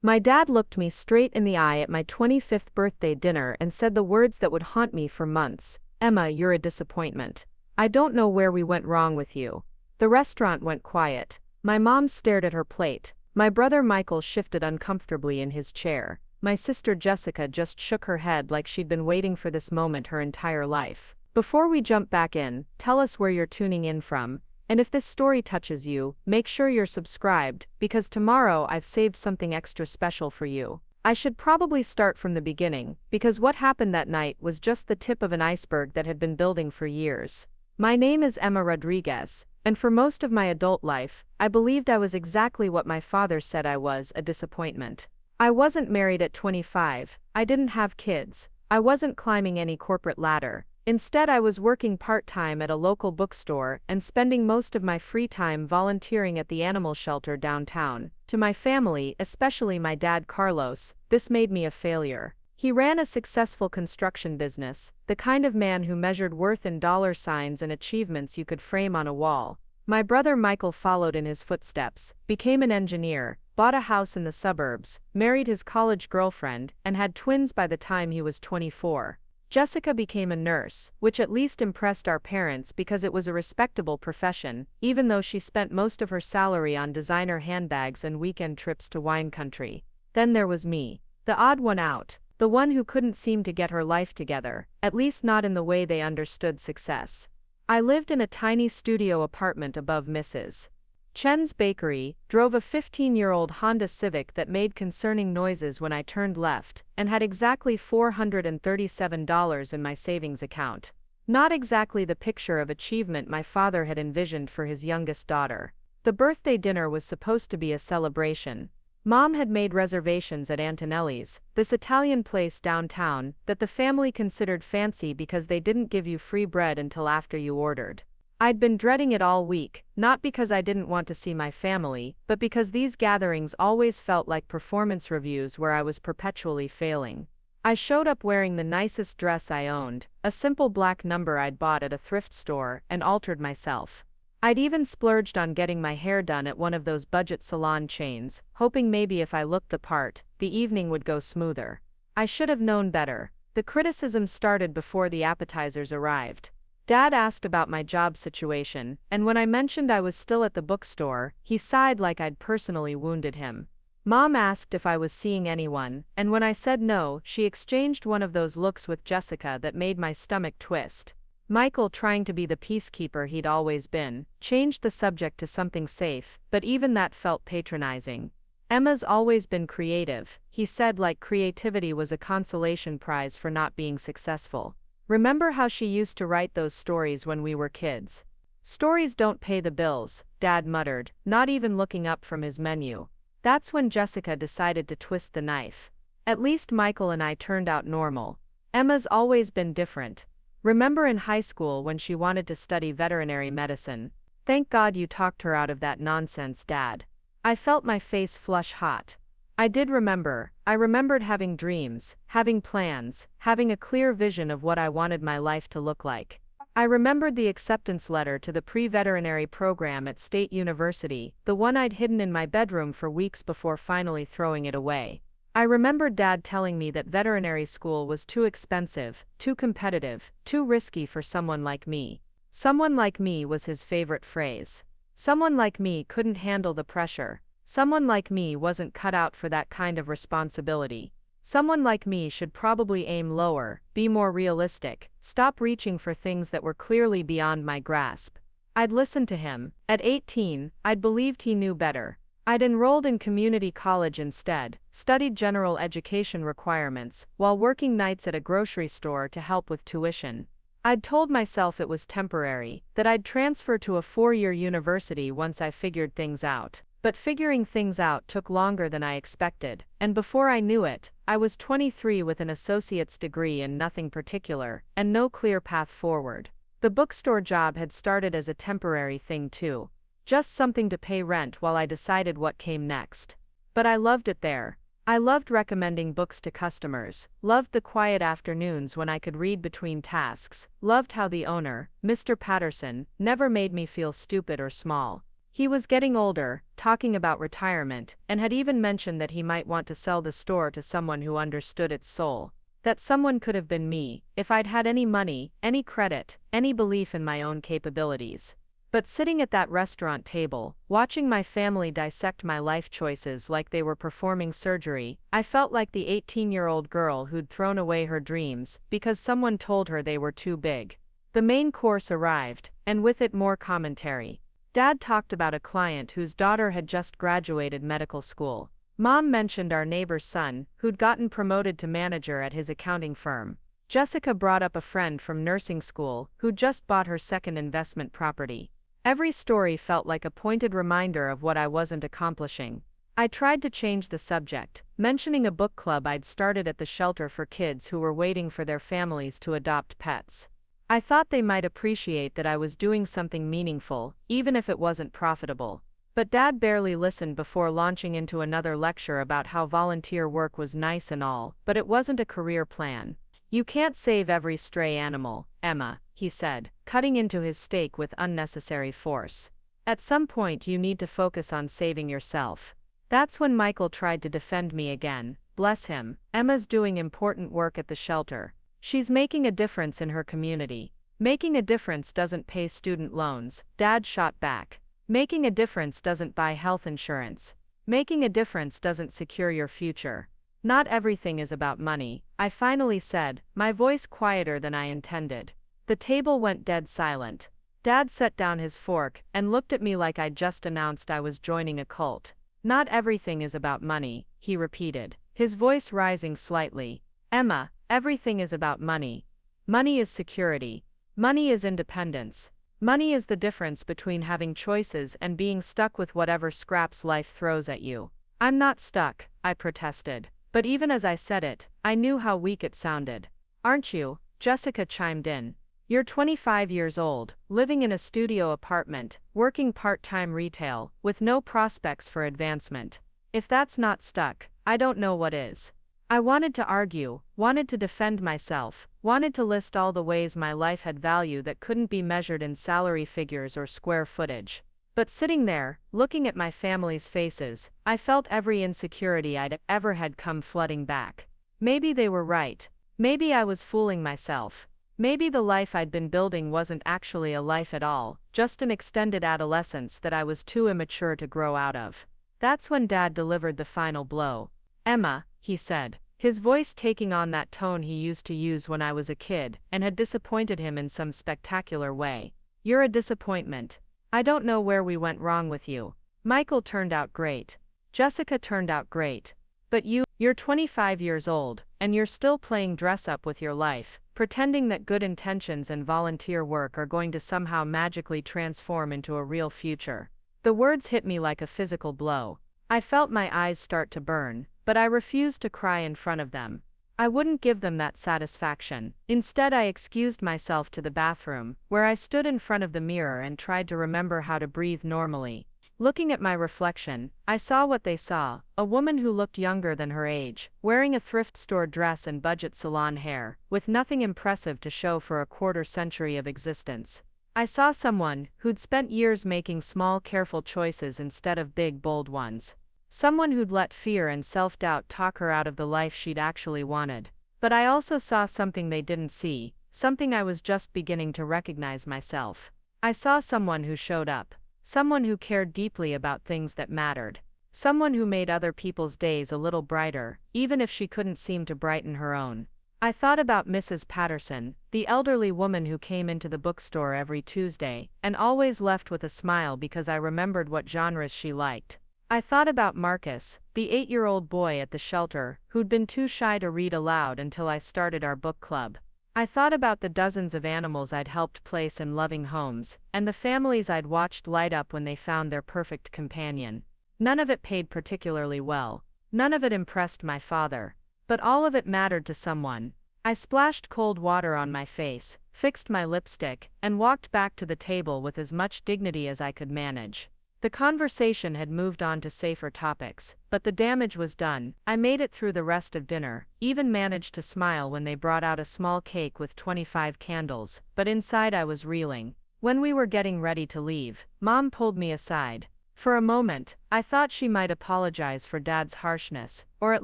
My dad looked me straight in the eye at my 25th birthday dinner and said the words that would haunt me for months. Emma, you're a disappointment. I don't know where we went wrong with you. The restaurant went quiet. My mom stared at her plate. My brother Michael shifted uncomfortably in his chair. My sister Jessica just shook her head like she'd been waiting for this moment her entire life. Before we jump back in, tell us where you're tuning in from. And if this story touches you, make sure you're subscribed, because tomorrow I've saved something extra special for you. I should probably start from the beginning, because what happened that night was just the tip of an iceberg that had been building for years. My name is Emma Rodriguez, and for most of my adult life, I believed I was exactly what my father said I was, a disappointment. I wasn't married at 25, I didn't have kids, I wasn't climbing any corporate ladder. Instead, I was working part-time at a local bookstore and spending most of my free time volunteering at the animal shelter downtown. To my family, especially my dad Carlos, this made me a failure. He ran a successful construction business, the kind of man who measured worth in dollar signs and achievements you could frame on a wall. My brother Michael followed in his footsteps, became an engineer, bought a house in the suburbs, married his college girlfriend, and had twins by the time he was 24. Jessica became a nurse, which at least impressed our parents because it was a respectable profession, even though she spent most of her salary on designer handbags and weekend trips to wine country. Then there was me, the odd one out, the one who couldn't seem to get her life together, at least not in the way they understood success. I lived in a tiny studio apartment above Mrs. Chen's bakery, drove a 15-year-old Honda Civic that made concerning noises when I turned left, and had exactly $437 in my savings account. Not exactly the picture of achievement my father had envisioned for his youngest daughter. The birthday dinner was supposed to be a celebration. Mom had made reservations at Antonelli's, this Italian place downtown, that the family considered fancy because they didn't give you free bread until after you ordered. I'd been dreading it all week, not because I didn't want to see my family, but because these gatherings always felt like performance reviews where I was perpetually failing. I showed up wearing the nicest dress I owned, a simple black number I'd bought at a thrift store, and altered myself. I'd even splurged on getting my hair done at one of those budget salon chains, hoping maybe if I looked the part, the evening would go smoother. I should have known better. The criticism started before the appetizers arrived. Dad asked about my job situation, and when I mentioned I was still at the bookstore, he sighed like I'd personally wounded him. Mom asked if I was seeing anyone, and when I said no, she exchanged one of those looks with Jessica that made my stomach twist. Michael, trying to be the peacekeeper he'd always been, changed the subject to something safe, but even that felt patronizing. Emma's always been creative, he said, like creativity was a consolation prize for not being successful. Remember how she used to write those stories when we were kids? Stories don't pay the bills, Dad muttered, not even looking up from his menu. That's when Jessica decided to twist the knife. At least Michael and I turned out normal. Emma's always been different. Remember in high school when she wanted to study veterinary medicine? Thank God you talked her out of that nonsense, Dad. I felt my face flush hot. I did remember. I remembered having dreams, having plans, having a clear vision of what I wanted my life to look like. I remembered the acceptance letter to the pre-veterinary program at State University, the one I'd hidden in my bedroom for weeks before finally throwing it away. I remembered Dad telling me that veterinary school was too expensive, too competitive, too risky for someone like me. Someone like me was his favorite phrase. Someone like me couldn't handle the pressure. Someone like me wasn't cut out for that kind of responsibility. Someone like me should probably aim lower, be more realistic, stop reaching for things that were clearly beyond my grasp. I'd listened to him. At 18, I'd believed he knew better. I'd enrolled in community college instead, studied general education requirements, while working nights at a grocery store to help with tuition. I'd told myself it was temporary, that I'd transfer to a 4-year university once I figured things out. But figuring things out took longer than I expected, and before I knew it, I was 23 with an associate's degree in nothing particular, and no clear path forward. The bookstore job had started as a temporary thing too. Just something to pay rent while I decided what came next. But I loved it there. I loved recommending books to customers, loved the quiet afternoons when I could read between tasks, loved how the owner, Mr. Patterson, never made me feel stupid or small. He was getting older, talking about retirement, and had even mentioned that he might want to sell the store to someone who understood its soul. That someone could have been me, if I'd had any money, any credit, any belief in my own capabilities. But sitting at that restaurant table, watching my family dissect my life choices like they were performing surgery, I felt like the 18-year-old girl who'd thrown away her dreams because someone told her they were too big. The main course arrived, and with it more commentary. Dad talked about a client whose daughter had just graduated medical school. Mom mentioned our neighbor's son, who'd gotten promoted to manager at his accounting firm. Jessica brought up a friend from nursing school who'd just bought her second investment property. Every story felt like a pointed reminder of what I wasn't accomplishing. I tried to change the subject, mentioning a book club I'd started at the shelter for kids who were waiting for their families to adopt pets. I thought they might appreciate that I was doing something meaningful, even if it wasn't profitable. But Dad barely listened before launching into another lecture about how volunteer work was nice and all, but it wasn't a career plan. "You can't save every stray animal, Emma," he said, cutting into his steak with unnecessary force. "At some point you need to focus on saving yourself." That's when Michael tried to defend me again. Bless him, Emma's doing important work at the shelter. She's making a difference in her community. Making a difference doesn't pay student loans, Dad shot back. Making a difference doesn't buy health insurance. Making a difference doesn't secure your future. Not everything is about money, I finally said, my voice quieter than I intended. The table went dead silent. Dad set down his fork and looked at me like I'd just announced I was joining a cult. Not everything is about money, he repeated, his voice rising slightly. Emma, everything is about money. Money is security. Money is independence. Money is the difference between having choices and being stuck with whatever scraps life throws at you. I'm not stuck, I protested. But even as I said it, I knew how weak it sounded. Aren't you? Jessica chimed in. You're 25 years old, living in a studio apartment, working part-time retail, with no prospects for advancement. If that's not stuck, I don't know what is. I wanted to argue, wanted to defend myself, wanted to list all the ways my life had value that couldn't be measured in salary figures or square footage. But sitting there, looking at my family's faces, I felt every insecurity I'd ever had come flooding back. Maybe they were right. Maybe I was fooling myself. Maybe the life I'd been building wasn't actually a life at all, just an extended adolescence that I was too immature to grow out of. That's when Dad delivered the final blow. Emma, he said, his voice taking on that tone he used to use when I was a kid and had disappointed him in some spectacular way. You're a disappointment. I don't know where we went wrong with you. Michael turned out great. Jessica turned out great. But you're 25 years old, and you're still playing dress-up with your life, pretending that good intentions and volunteer work are going to somehow magically transform into a real future. The words hit me like a physical blow. I felt my eyes start to burn, but I refused to cry in front of them. I wouldn't give them that satisfaction. Instead, I excused myself to the bathroom, where I stood in front of the mirror and tried to remember how to breathe normally. Looking at my reflection, I saw what they saw, a woman who looked younger than her age, wearing a thrift store dress and budget salon hair, with nothing impressive to show for a quarter-century of existence. I saw someone who'd spent years making small, careful choices instead of big, bold ones. Someone who'd let fear and self-doubt talk her out of the life she'd actually wanted. But I also saw something they didn't see, something I was just beginning to recognize myself. I saw someone who showed up. Someone who cared deeply about things that mattered. Someone who made other people's days a little brighter, even if she couldn't seem to brighten her own. I thought about Mrs. Patterson, the elderly woman who came into the bookstore every Tuesday, and always left with a smile because I remembered what genres she liked. I thought about Marcus, the 8-year-old boy at the shelter, who'd been too shy to read aloud until I started our book club. I thought about the dozens of animals I'd helped place in loving homes, and the families I'd watched light up when they found their perfect companion. None of it paid particularly well. None of it impressed my father. But all of it mattered to someone. I splashed cold water on my face, fixed my lipstick, and walked back to the table with as much dignity as I could manage. The conversation had moved on to safer topics, but the damage was done. I made it through the rest of dinner, even managed to smile when they brought out a small cake with 25 candles, but inside I was reeling. When we were getting ready to leave, Mom pulled me aside. For a moment, I thought she might apologize for Dad's harshness, or at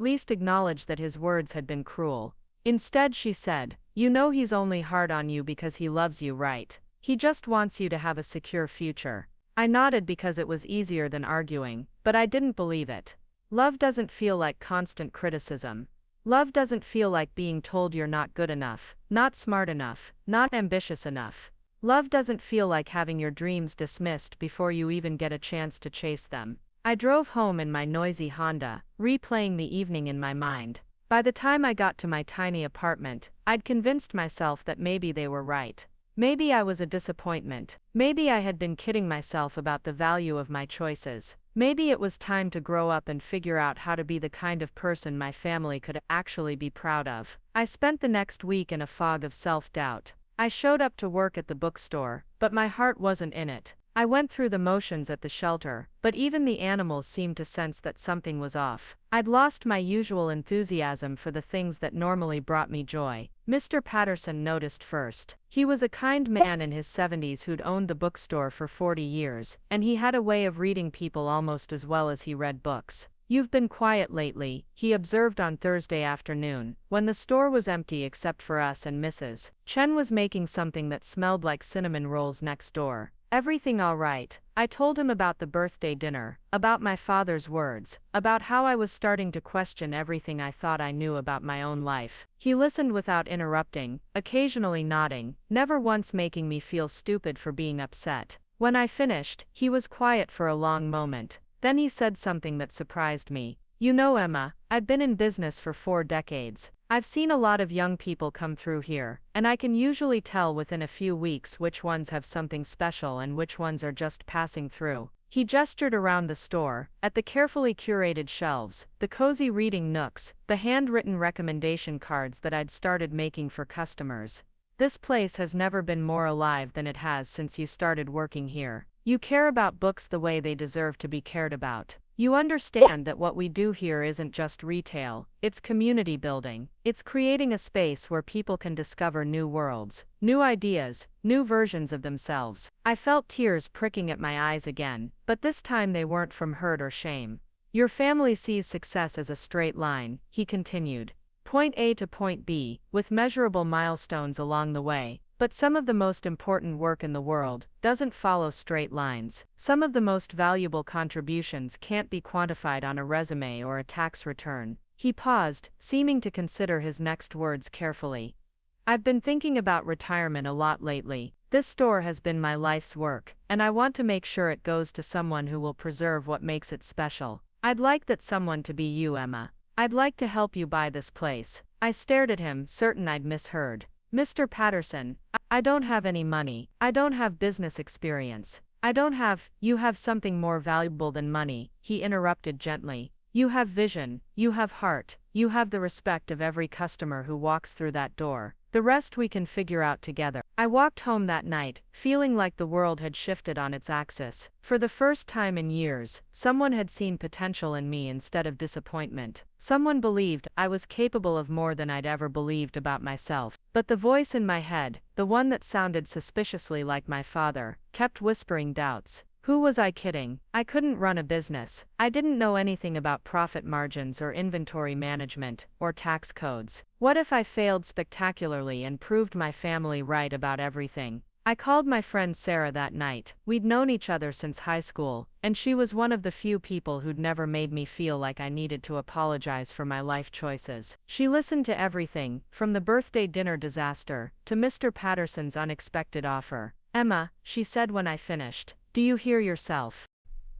least acknowledge that his words had been cruel. Instead, she said, "You know he's only hard on you because he loves you, right? He just wants you to have a secure future." I nodded because it was easier than arguing, but I didn't believe it. Love doesn't feel like constant criticism. Love doesn't feel like being told you're not good enough, not smart enough, not ambitious enough. Love doesn't feel like having your dreams dismissed before you even get a chance to chase them. I drove home in my noisy Honda, replaying the evening in my mind. By the time I got to my tiny apartment, I'd convinced myself that maybe they were right. Maybe I was a disappointment. Maybe I had been kidding myself about the value of my choices. Maybe it was time to grow up and figure out how to be the kind of person my family could actually be proud of. I spent the next week in a fog of self-doubt. I showed up to work at the bookstore, but my heart wasn't in it. I went through the motions at the shelter, but even the animals seemed to sense that something was off. I'd lost my usual enthusiasm for the things that normally brought me joy. Mr. Patterson noticed first. He was a kind man in his 70s who'd owned the bookstore for 40 years, and he had a way of reading people almost as well as he read books. "You've been quiet lately," he observed on Thursday afternoon, when the store was empty except for us and Mrs. Chen was making something that smelled like cinnamon rolls next door. "Everything all right?" I told him about the birthday dinner, about my father's words, about how I was starting to question everything I thought I knew about my own life. He listened without interrupting, occasionally nodding, never once making me feel stupid for being upset. When I finished, he was quiet for a long moment. Then he said something that surprised me. "You know, Emma, I've been in business for 4 decades. I've seen a lot of young people come through here, and I can usually tell within a few weeks which ones have something special and which ones are just passing through." He gestured around the store, at the carefully curated shelves, the cozy reading nooks, the handwritten recommendation cards that I'd started making for customers. "This place has never been more alive than it has since you started working here. You care about books the way they deserve to be cared about. You understand that what we do here isn't just retail, it's community building. It's creating a space where people can discover new worlds, new ideas, new versions of themselves." I felt tears pricking at my eyes again, but this time they weren't from hurt or shame. "Your family sees success as a straight line," he continued. "Point A to point B, with measurable milestones along the way. But some of the most important work in the world doesn't follow straight lines. Some of the most valuable contributions can't be quantified on a resume or a tax return." He paused, seeming to consider his next words carefully. "I've been thinking about retirement a lot lately. This store has been my life's work, and I want to make sure it goes to someone who will preserve what makes it special. I'd like that someone to be you, Emma. I'd like to help you buy this place." I stared at him, certain I'd misheard. "Mr. Patterson, I don't have any money. I don't have business experience. I don't have—" "You have something more valuable than money," he interrupted gently. "You have vision, you have heart, you have the respect of every customer who walks through that door. The rest we can figure out together." I walked home that night, feeling like the world had shifted on its axis. For the first time in years, someone had seen potential in me instead of disappointment. Someone believed I was capable of more than I'd ever believed about myself. But the voice in my head, the one that sounded suspiciously like my father, kept whispering doubts. Who was I kidding? I couldn't run a business. I didn't know anything about profit margins or inventory management, or tax codes. What if I failed spectacularly and proved my family right about everything? I called my friend Sarah that night. We'd known each other since high school, and she was one of the few people who'd never made me feel like I needed to apologize for my life choices. She listened to everything, from the birthday dinner disaster, to Mr. Patterson's unexpected offer. "Emma," she said when I finished, "do you hear yourself?"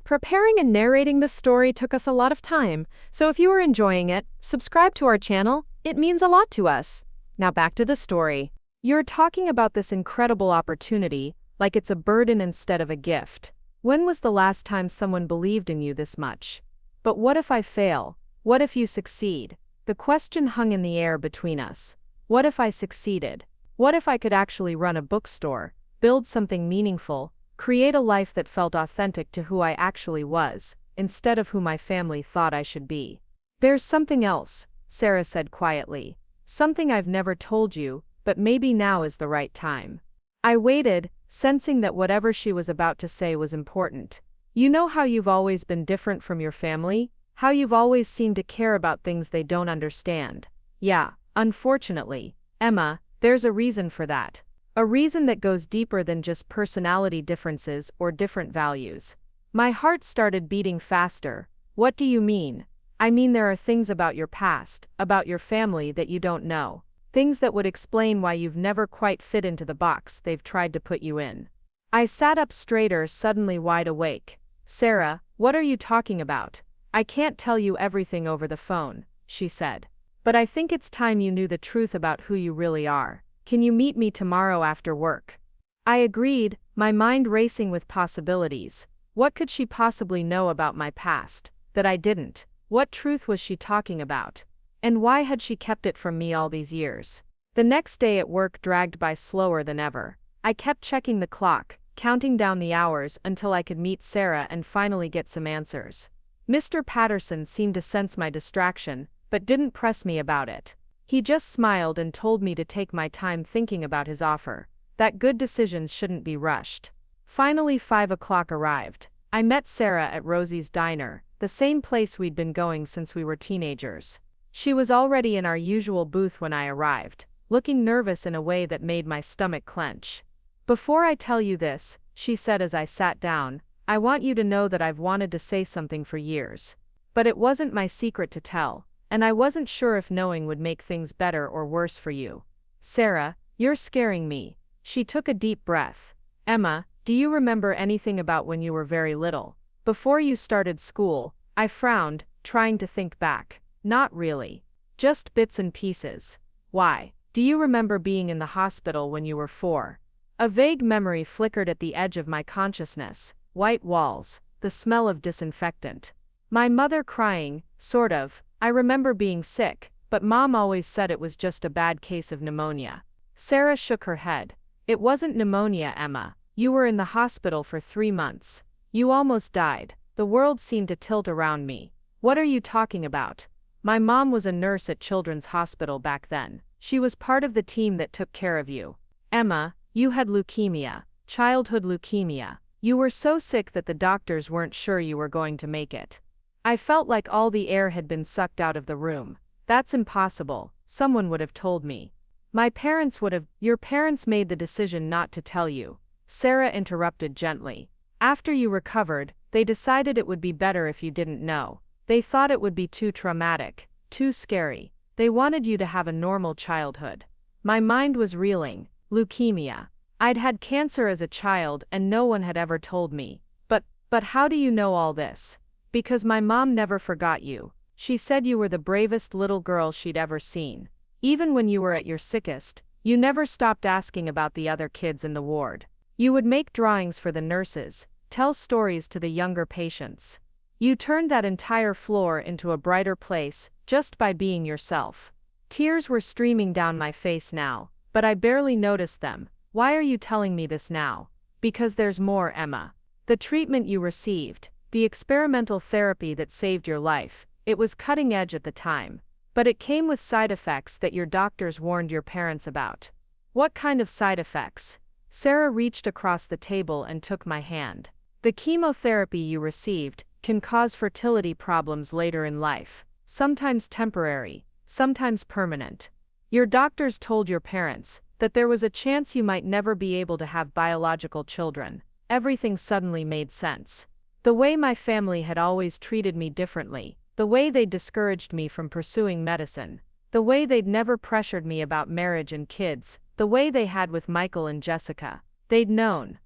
Preparing and narrating this story took us a lot of time, so if you are enjoying it, subscribe to our channel. It means a lot to us. Now back to the story. "You're talking about this incredible opportunity, like it's a burden instead of a gift. When was the last time someone believed in you this much? But what if I fail? What if you succeed?" The question hung in the air between us. What if I succeeded? What if I could actually run a bookstore, build something meaningful, create a life that felt authentic to who I actually was, instead of who my family thought I should be? "There's something else," Sarah said quietly. "Something I've never told you, but maybe now is the right time." I waited, sensing that whatever she was about to say was important. You know how you've always been different from your family? How you've always seemed to care about things they don't understand? Yeah, unfortunately, Emma, there's a reason for that. A reason that goes deeper than just personality differences or different values. My heart started beating faster. What do you mean? I mean, there are things about your past, about your family that you don't know. Things that would explain why you've never quite fit into the box they've tried to put you in. I sat up straighter, suddenly wide awake. Sarah, what are you talking about? I can't tell you everything over the phone, she said. But I think it's time you knew the truth about who you really are. Can you meet me tomorrow after work? I agreed, my mind racing with possibilities. What could she possibly know about my past that I didn't? What truth was she talking about? And why had she kept it from me all these years? The next day at work dragged by slower than ever. I kept checking the clock, counting down the hours until I could meet Sarah and finally get some answers. Mr. Patterson seemed to sense my distraction, but didn't press me about it. He just smiled and told me to take my time thinking about his offer, that good decisions shouldn't be rushed. Finally 5 o'clock arrived. I met Sarah at Rosie's Diner, the same place we'd been going since we were teenagers. She was already in our usual booth when I arrived, looking nervous in a way that made my stomach clench. Before I tell you this, she said as I sat down, I want you to know that I've wanted to say something for years. But it wasn't my secret to tell, and I wasn't sure if knowing would make things better or worse for you. Sarah, you're scaring me. She took a deep breath. Emma, do you remember anything about when you were very little? Before you started school? I frowned, trying to think back. Not really. Just bits and pieces. Why? Do you remember being in the hospital when you were 4? A vague memory flickered at the edge of my consciousness. White walls, the smell of disinfectant. My mother crying, sort of. I remember being sick, but Mom always said it was just a bad case of pneumonia. Sarah shook her head. It wasn't pneumonia, Emma. You were in the hospital for 3 months. You almost died. The world seemed to tilt around me. What are you talking about? My mom was a nurse at Children's Hospital back then. She was part of the team that took care of you. Emma, you had leukemia, childhood leukemia. You were so sick that the doctors weren't sure you were going to make it. I felt like all the air had been sucked out of the room. That's impossible, someone would have told me. My parents would have. Your parents made the decision not to tell you, Sarah interrupted gently. After you recovered, they decided it would be better if you didn't know. They thought it would be too traumatic, too scary. They wanted you to have a normal childhood. My mind was reeling. Leukemia. I'd had cancer as a child and no one had ever told me. But how do you know all this? Because my mom never forgot you. She said you were the bravest little girl she'd ever seen. Even when you were at your sickest, you never stopped asking about the other kids in the ward. You would make drawings for the nurses, tell stories to the younger patients. You turned that entire floor into a brighter place, just by being yourself. Tears were streaming down my face now, but I barely noticed them. Why are you telling me this now? Because there's more, Emma. The treatment you received, the experimental therapy that saved your life, it was cutting edge at the time. But it came with side effects that your doctors warned your parents about. What kind of side effects? Sarah reached across the table and took my hand. The chemotherapy you received can cause fertility problems later in life, sometimes temporary, sometimes permanent. Your doctors told your parents that there was a chance you might never be able to have biological children. Everything suddenly made sense. The way my family had always treated me differently, the way they discouraged me from pursuing medicine, the way they'd never pressured me about marriage and kids, the way they had with Michael and Jessica. They'd known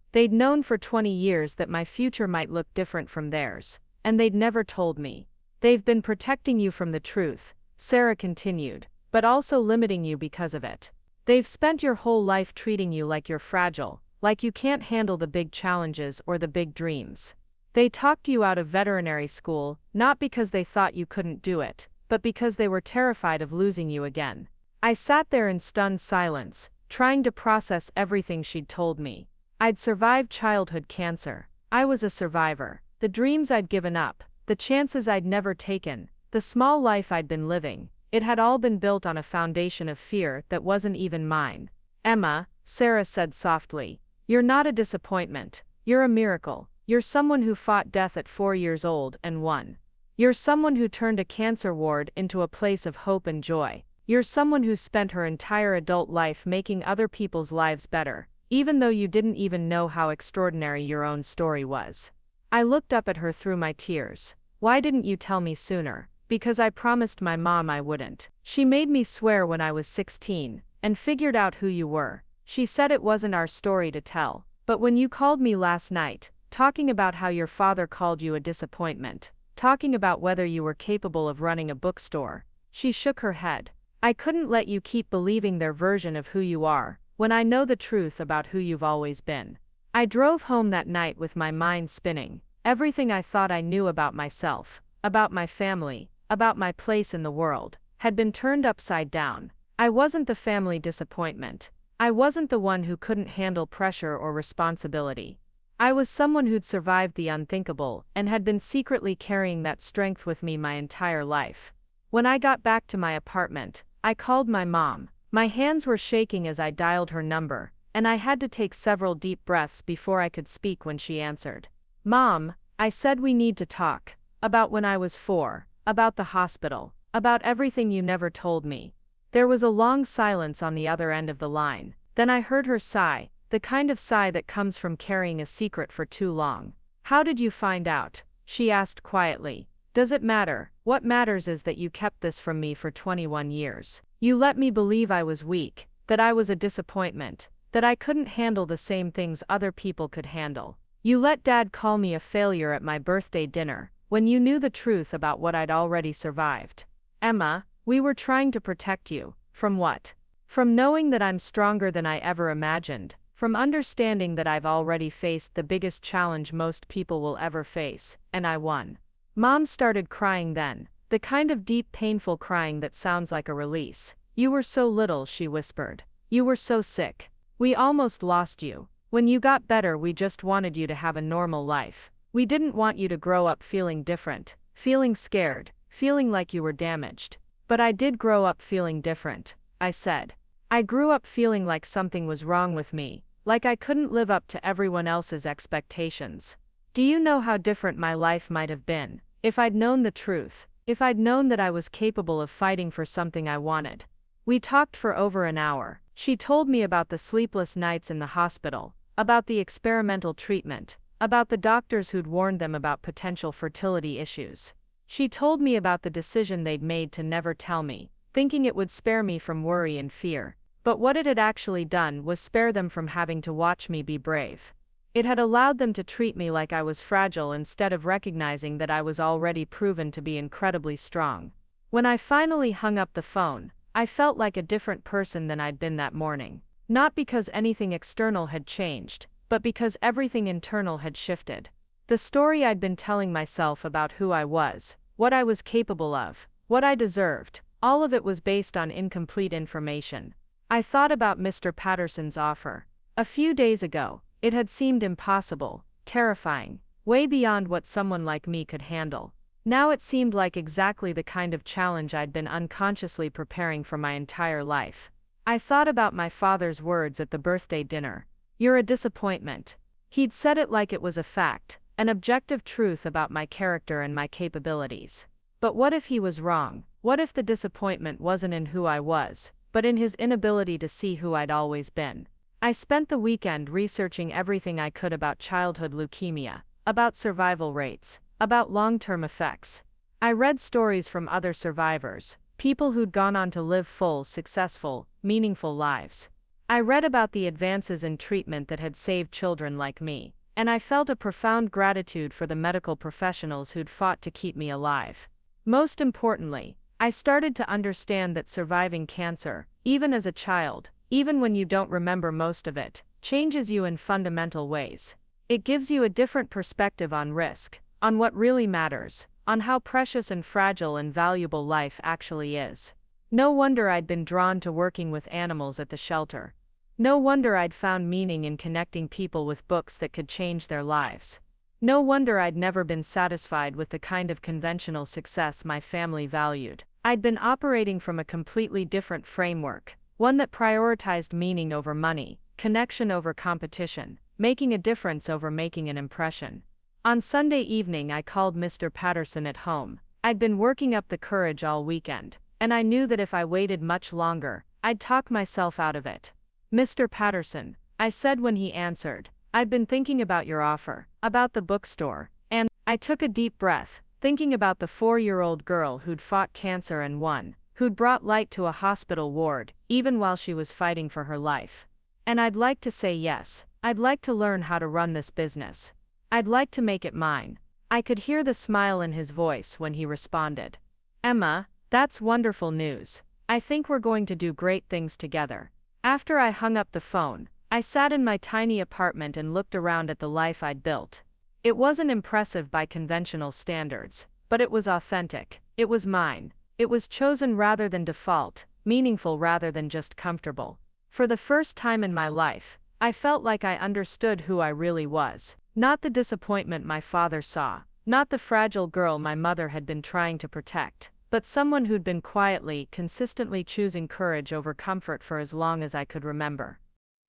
for 20 years that my future might look different from theirs, and they'd never told me. They've been protecting you from the truth, Sarah continued, but also limiting you because of it. They've spent your whole life treating you like you're fragile, like you can't handle the big challenges or the big dreams. They talked you out of veterinary school, not because they thought you couldn't do it, but because they were terrified of losing you again. I sat there in stunned silence, trying to process everything she'd told me. I'd survived childhood cancer. I was a survivor. The dreams I'd given up, the chances I'd never taken, the small life I'd been living, it had all been built on a foundation of fear that wasn't even mine. Emma, Sarah said softly, You're not a disappointment. You're a miracle. You're someone who fought death at 4 years old and won. You're someone who turned a cancer ward into a place of hope and joy. You're someone who spent her entire adult life making other people's lives better, even though you didn't even know how extraordinary your own story was. I looked up at her through my tears. Why didn't you tell me sooner? Because I promised my mom I wouldn't. She made me swear when I was 16, and figured out who you were. She said it wasn't our story to tell. But when you called me last night, talking about how your father called you a disappointment, talking about whether you were capable of running a bookstore, she shook her head. I couldn't let you keep believing their version of who you are, when I know the truth about who you've always been. I drove home that night with my mind spinning. Everything I thought I knew about myself, about my family, about my place in the world, had been turned upside down. I wasn't the family disappointment. I wasn't the one who couldn't handle pressure or responsibility. I was someone who'd survived the unthinkable and had been secretly carrying that strength with me my entire life. When I got back to my apartment, I called my mom. My hands were shaking as I dialed her number, and I had to take several deep breaths before I could speak when she answered. Mom, I said we need to talk. About when I was 4, about the hospital, about everything you never told me. There was a long silence on the other end of the line. Then I heard her sigh, the kind of sigh that comes from carrying a secret for too long. How did you find out? She asked quietly. Does it matter? What matters is that you kept this from me for 21 years. You let me believe I was weak, that I was a disappointment, that I couldn't handle the same things other people could handle. You let Dad call me a failure at my birthday dinner, when you knew the truth about what I'd already survived. Emma, we were trying to protect you. From what? From knowing that I'm stronger than I ever imagined, from understanding that I've already faced the biggest challenge most people will ever face, and I won. Mom started crying then, the kind of deep, painful crying that sounds like a release. You were so little, she whispered. You were so sick. We almost lost you. When you got better, we just wanted you to have a normal life. We didn't want you to grow up feeling different, feeling scared, feeling like you were damaged. But I did grow up feeling different, I said. I grew up feeling like something was wrong with me, like I couldn't live up to everyone else's expectations. Do you know how different my life might have been, if I'd known the truth, if I'd known that I was capable of fighting for something I wanted? We talked for over an hour. She told me about the sleepless nights in the hospital, about the experimental treatment, about the doctors who'd warned them about potential fertility issues. She told me about the decision they'd made to never tell me, thinking it would spare me from worry and fear. But what it had actually done was spare them from having to watch me be brave. It had allowed them to treat me like I was fragile instead of recognizing that I was already proven to be incredibly strong. When I finally hung up the phone, I felt like a different person than I'd been that morning. Not because anything external had changed, but because everything internal had shifted. The story I'd been telling myself about who I was, what I was capable of, what I deserved, all of it was based on incomplete information. I thought about Mr. Patterson's offer. A few days ago, it had seemed impossible, terrifying, way beyond what someone like me could handle. Now it seemed like exactly the kind of challenge I'd been unconsciously preparing for my entire life. I thought about my father's words at the birthday dinner. You're a disappointment. He'd said it like it was a fact, an objective truth about my character and my capabilities. But what if he was wrong? What if the disappointment wasn't in who I was, but in his inability to see who I'd always been? I spent the weekend researching everything I could about childhood leukemia, about survival rates, about long-term effects. I read stories from other survivors, people who'd gone on to live full, successful, meaningful lives. I read about the advances in treatment that had saved children like me, and I felt a profound gratitude for the medical professionals who'd fought to keep me alive. Most importantly, I started to understand that surviving cancer, even as a child, even when you don't remember most of it, changes you in fundamental ways. It gives you a different perspective on risk, on what really matters, on how precious and fragile and valuable life actually is. No wonder I'd been drawn to working with animals at the shelter. No wonder I'd found meaning in connecting people with books that could change their lives. No wonder I'd never been satisfied with the kind of conventional success my family valued. I'd been operating from a completely different framework, one that prioritized meaning over money, connection over competition, making a difference over making an impression. On Sunday evening, I called Mr. Patterson at home. I'd been working up the courage all weekend, and I knew that if I waited much longer, I'd talk myself out of it. "Mr. Patterson," I said when he answered, "I'd been thinking about your offer, about the bookstore," and I took a deep breath, thinking about the 4-year-old girl who'd fought cancer and won, who'd brought light to a hospital ward, even while she was fighting for her life. And I'd like to say yes. I'd like to learn how to run this business. I'd like to make it mine. I could hear the smile in his voice when he responded. "Emma, that's wonderful news. I think we're going to do great things together." After I hung up the phone, I sat in my tiny apartment and looked around at the life I'd built. It wasn't impressive by conventional standards, but it was authentic. It was mine. It was chosen rather than default, meaningful rather than just comfortable. For the first time in my life, I felt like I understood who I really was. Not the disappointment my father saw, not the fragile girl my mother had been trying to protect, but someone who'd been quietly, consistently choosing courage over comfort for as long as I could remember.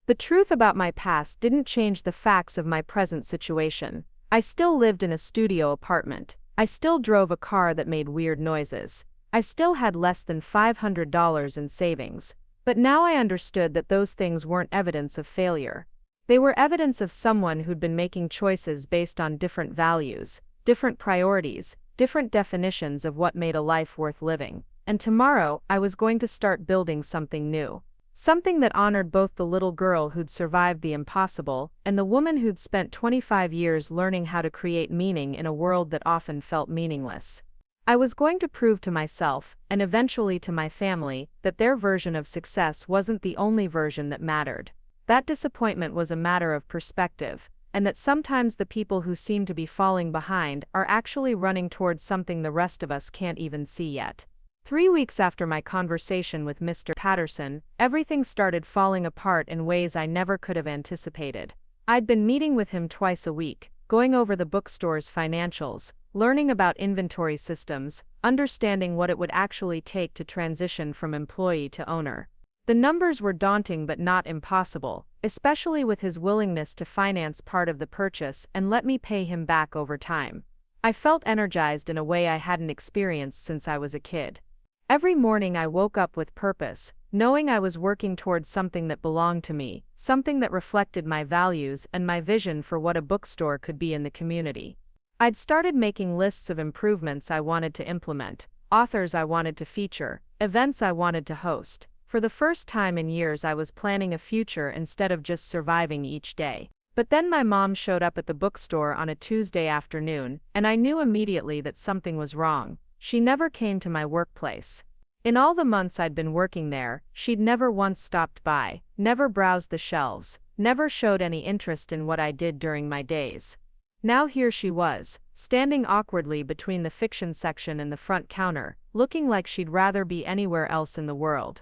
The truth about my past didn't change the facts of my present situation. I still lived in a studio apartment. I still drove a car that made weird noises. I still had less than $500 in savings. But now I understood that those things weren't evidence of failure. They were evidence of someone who'd been making choices based on different values, different priorities, different definitions of what made a life worth living. And tomorrow, I was going to start building something new. Something that honored both the little girl who'd survived the impossible and the woman who'd spent 25 years learning how to create meaning in a world that often felt meaningless. I was going to prove to myself, and eventually to my family, that their version of success wasn't the only version that mattered. That disappointment was a matter of perspective, and that sometimes the people who seem to be falling behind are actually running towards something the rest of us can't even see yet. 3 weeks after my conversation with Mr. Patterson, everything started falling apart in ways I never could have anticipated. I'd been meeting with him twice a week, going over the bookstore's financials, learning about inventory systems, understanding what it would actually take to transition from employee to owner. The numbers were daunting but not impossible, especially with his willingness to finance part of the purchase and let me pay him back over time. I felt energized in a way I hadn't experienced since I was a kid. Every morning I woke up with purpose, knowing I was working towards something that belonged to me, something that reflected my values and my vision for what a bookstore could be in the community. I'd started making lists of improvements I wanted to implement, authors I wanted to feature, events I wanted to host. For the first time in years I was planning a future instead of just surviving each day. But then my mom showed up at the bookstore on a Tuesday afternoon, and I knew immediately that something was wrong. She never came to my workplace. In all the months I'd been working there, she'd never once stopped by, never browsed the shelves, never showed any interest in what I did during my days. Now here she was, standing awkwardly between the fiction section and the front counter, looking like she'd rather be anywhere else in the world.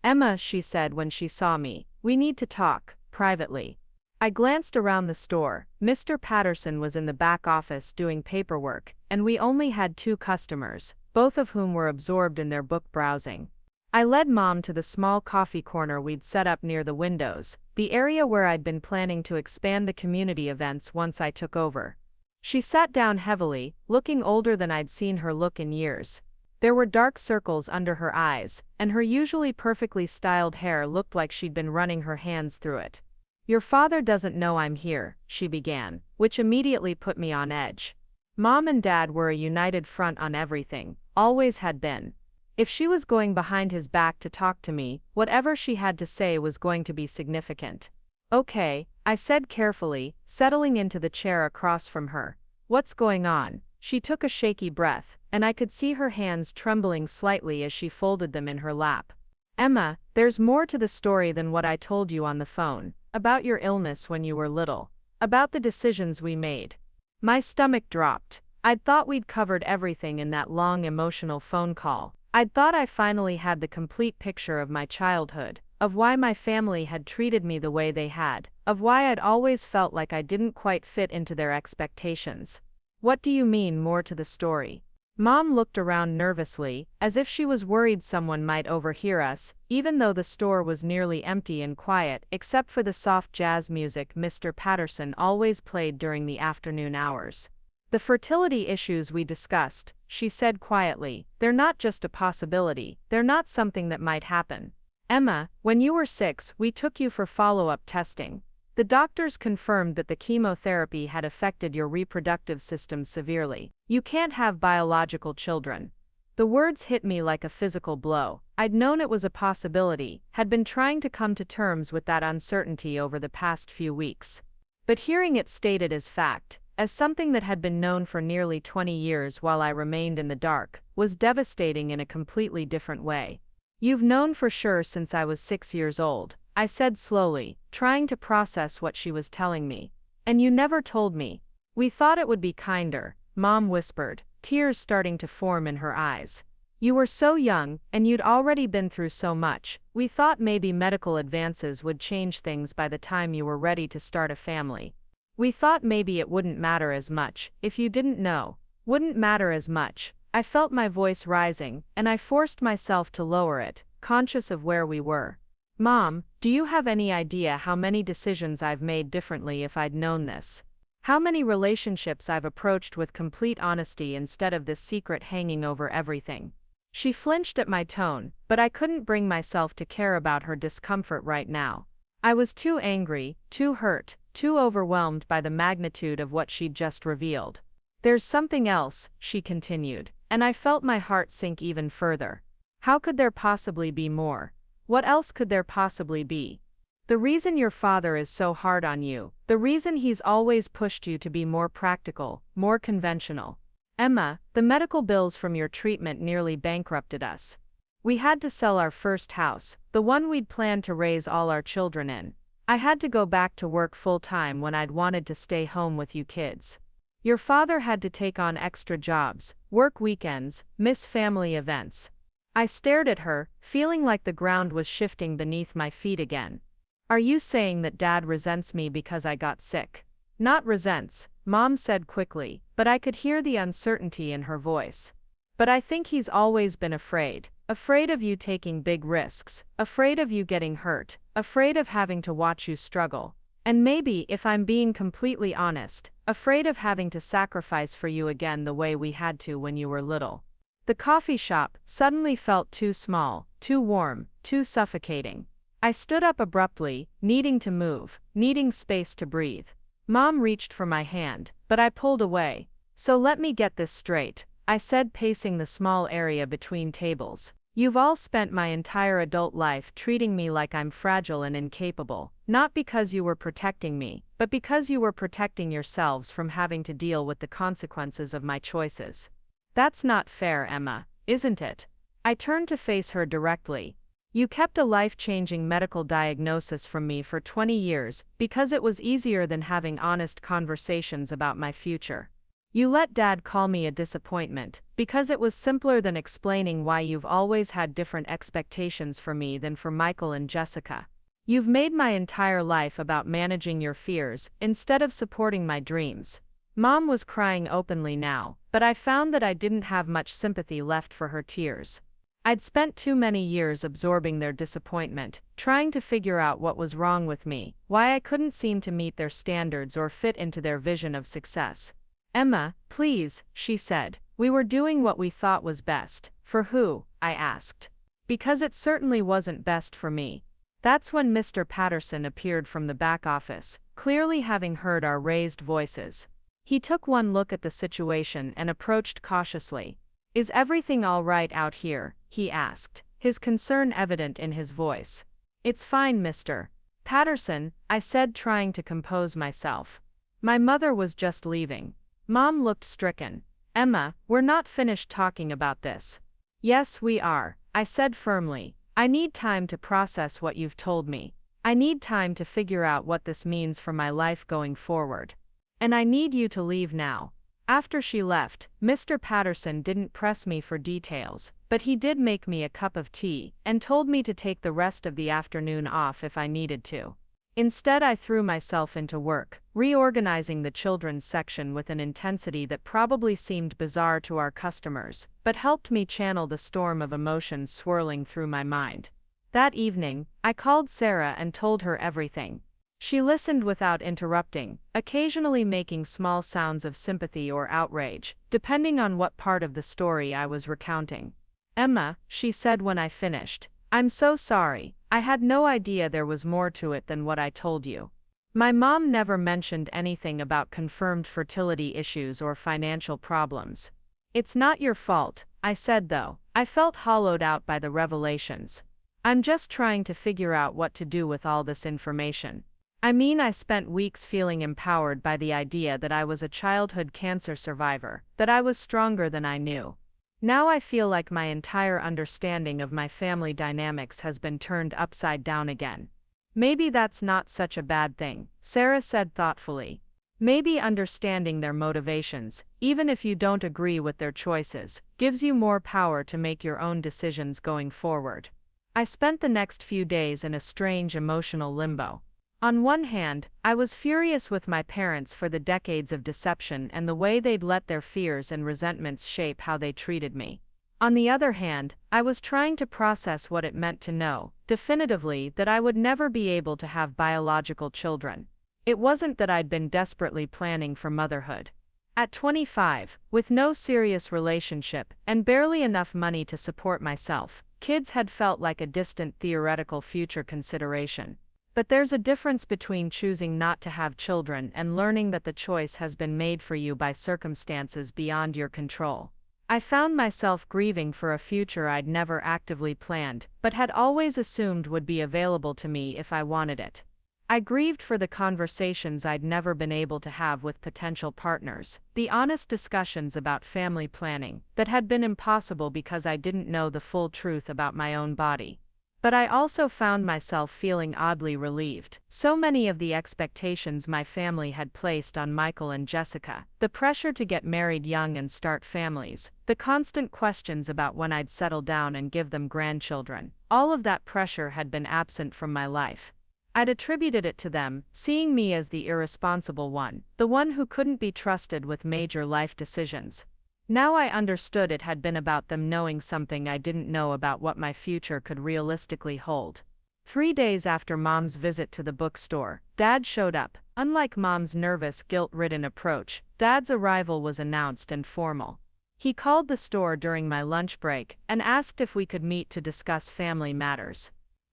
"Emma," she said when she saw me, "we need to talk, privately." I glanced around the store. Mr. Patterson was in the back office doing paperwork, and we only had 2 customers, both of whom were absorbed in their book browsing. I led Mom to the small coffee corner we'd set up near the windows, the area where I'd been planning to expand the community events once I took over. She sat down heavily, looking older than I'd seen her look in years. There were dark circles under her eyes, and her usually perfectly styled hair looked like she'd been running her hands through it. "Your father doesn't know I'm here," she began, which immediately put me on edge. Mom and Dad were a united front on everything, always had been. If she was going behind his back to talk to me, whatever she had to say was going to be significant. "Okay," I said carefully, settling into the chair across from her. "What's going on?" She took a shaky breath, and I could see her hands trembling slightly as she folded them in her lap. "Emma, there's more to the story than what I told you on the phone. About your illness when you were little. About the decisions we made." My stomach dropped. I'd thought we'd covered everything in that long emotional phone call. I'd thought I finally had the complete picture of my childhood, of why my family had treated me the way they had, of why I'd always felt like I didn't quite fit into their expectations. "What do you mean, more to the story?" Mom looked around nervously, as if she was worried someone might overhear us, even though the store was nearly empty and quiet, except for the soft jazz music Mr. Patterson always played during the afternoon hours. "The fertility issues we discussed," she said quietly, "they're not just a possibility, they're not something that might happen. Emma, when you were 6, we took you for follow-up testing. The doctors confirmed that the chemotherapy had affected your reproductive system severely. You can't have biological children." The words hit me like a physical blow. I'd known it was a possibility, had been trying to come to terms with that uncertainty over the past few weeks. But hearing it stated as fact, as something that had been known for nearly 20 years while I remained in the dark, was devastating in a completely different way. "You've known for sure since I was 6 years old," I said slowly, trying to process what she was telling me. "And you never told me." "We thought it would be kinder," Mom whispered, tears starting to form in her eyes. "You were so young, and you'd already been through so much. We thought maybe medical advances would change things by the time you were ready to start a family. We thought maybe it wouldn't matter as much, if you didn't know." Wouldn't matter as much. I felt my voice rising, and I forced myself to lower it, conscious of where we were. "Mom, do you have any idea how many decisions I've made differently if I'd known this? How many relationships I've approached with complete honesty instead of this secret hanging over everything?" She flinched at my tone, but I couldn't bring myself to care about her discomfort right now. I was too angry, too hurt, too overwhelmed by the magnitude of what she'd just revealed. "There's something else," she continued, and I felt my heart sink even further. How could there possibly be more? What else could there possibly be? "The reason your father is so hard on you, the reason he's always pushed you to be more practical, more conventional. Emma, the medical bills from your treatment nearly bankrupted us. We had to sell our first house, the one we'd planned to raise all our children in. I had to go back to work full-time when I'd wanted to stay home with you kids. Your father had to take on extra jobs, work weekends, miss family events." I stared at her, feeling like the ground was shifting beneath my feet again. "Are you saying that Dad resents me because I got sick?" "Not resents," Mom said quickly, but I could hear the uncertainty in her voice. "But I think he's always been afraid. Afraid of you taking big risks, afraid of you getting hurt, afraid of having to watch you struggle. And maybe, if I'm being completely honest, afraid of having to sacrifice for you again the way we had to when you were little." The coffee shop suddenly felt too small, too warm, too suffocating. I stood up abruptly, needing to move, needing space to breathe. Mom reached for my hand, but I pulled away. "So let me get this straight," I said, pacing the small area between tables. "You've all spent my entire adult life treating me like I'm fragile and incapable, not because you were protecting me, but because you were protecting yourselves from having to deal with the consequences of my choices. That's not fair, Emma, isn't it?" I turned to face her directly. "You kept a life-changing medical diagnosis from me for 20 years because it was easier than having honest conversations about my future. You let Dad call me a disappointment because it was simpler than explaining why you've always had different expectations for me than for Michael and Jessica. You've made my entire life about managing your fears instead of supporting my dreams." Mom was crying openly now, but I found that I didn't have much sympathy left for her tears. I'd spent too many years absorbing their disappointment, trying to figure out what was wrong with me, why I couldn't seem to meet their standards or fit into their vision of success. "Emma, please," she said. "We were doing what we thought was best." "For who?" I asked. "Because it certainly wasn't best for me." That's when Mr. Patterson appeared from the back office, clearly having heard our raised voices. He took one look at the situation and approached cautiously. "Is everything all right out here?" he asked, his concern evident in his voice. "It's fine, Mr. Patterson," I said, trying to compose myself. "My mother was just leaving." Mom looked stricken. "Emma, we're not finished talking about this." "Yes, we are," I said firmly. "I need time to process what you've told me. I need time to figure out what this means for my life going forward. And I need you to leave now." After she left, Mr. Patterson didn't press me for details, but he did make me a cup of tea and told me to take the rest of the afternoon off if I needed to. Instead, I threw myself into work, reorganizing the children's section with an intensity that probably seemed bizarre to our customers, but helped me channel the storm of emotions swirling through my mind. That evening, I called Sarah and told her everything. She listened without interrupting, occasionally making small sounds of sympathy or outrage, depending on what part of the story I was recounting. "Emma," she said when I finished, "I'm so sorry. I had no idea there was more to it than what I told you. My mom never mentioned anything about confirmed fertility issues or financial problems." "It's not your fault," I said though. I felt hollowed out by the revelations. "I'm just trying to figure out what to do with all this information." I spent weeks feeling empowered by the idea that I was a childhood cancer survivor, that I was stronger than I knew. Now I feel like my entire understanding of my family dynamics has been turned upside down again. "Maybe that's not such a bad thing," Sarah said thoughtfully. "Maybe understanding their motivations, even if you don't agree with their choices, gives you more power to make your own decisions going forward." I spent the next few days in a strange emotional limbo. On one hand, I was furious with my parents for the decades of deception and the way they'd let their fears and resentments shape how they treated me. On the other hand, I was trying to process what it meant to know, definitively, that I would never be able to have biological children. It wasn't that I'd been desperately planning for motherhood. At 25, with no serious relationship and barely enough money to support myself, kids had felt like a distant theoretical future consideration. But there's a difference between choosing not to have children and learning that the choice has been made for you by circumstances beyond your control. I found myself grieving for a future I'd never actively planned, but had always assumed would be available to me if I wanted it. I grieved for the conversations I'd never been able to have with potential partners, the honest discussions about family planning that had been impossible because I didn't know the full truth about my own body. But I also found myself feeling oddly relieved. So many of the expectations my family had placed on Michael and Jessica, the pressure to get married young and start families, the constant questions about when I'd settle down and give them grandchildren, all of that pressure had been absent from my life. I'd attributed it to them, seeing me as the irresponsible one, the one who couldn't be trusted with major life decisions. Now I understood it had been about them knowing something I didn't know about what my future could realistically hold. 3 days after Mom's visit to the bookstore, Dad showed up. Unlike Mom's nervous, guilt-ridden approach, Dad's arrival was announced and formal. He called the store during my lunch break and asked if we could meet to discuss family matters.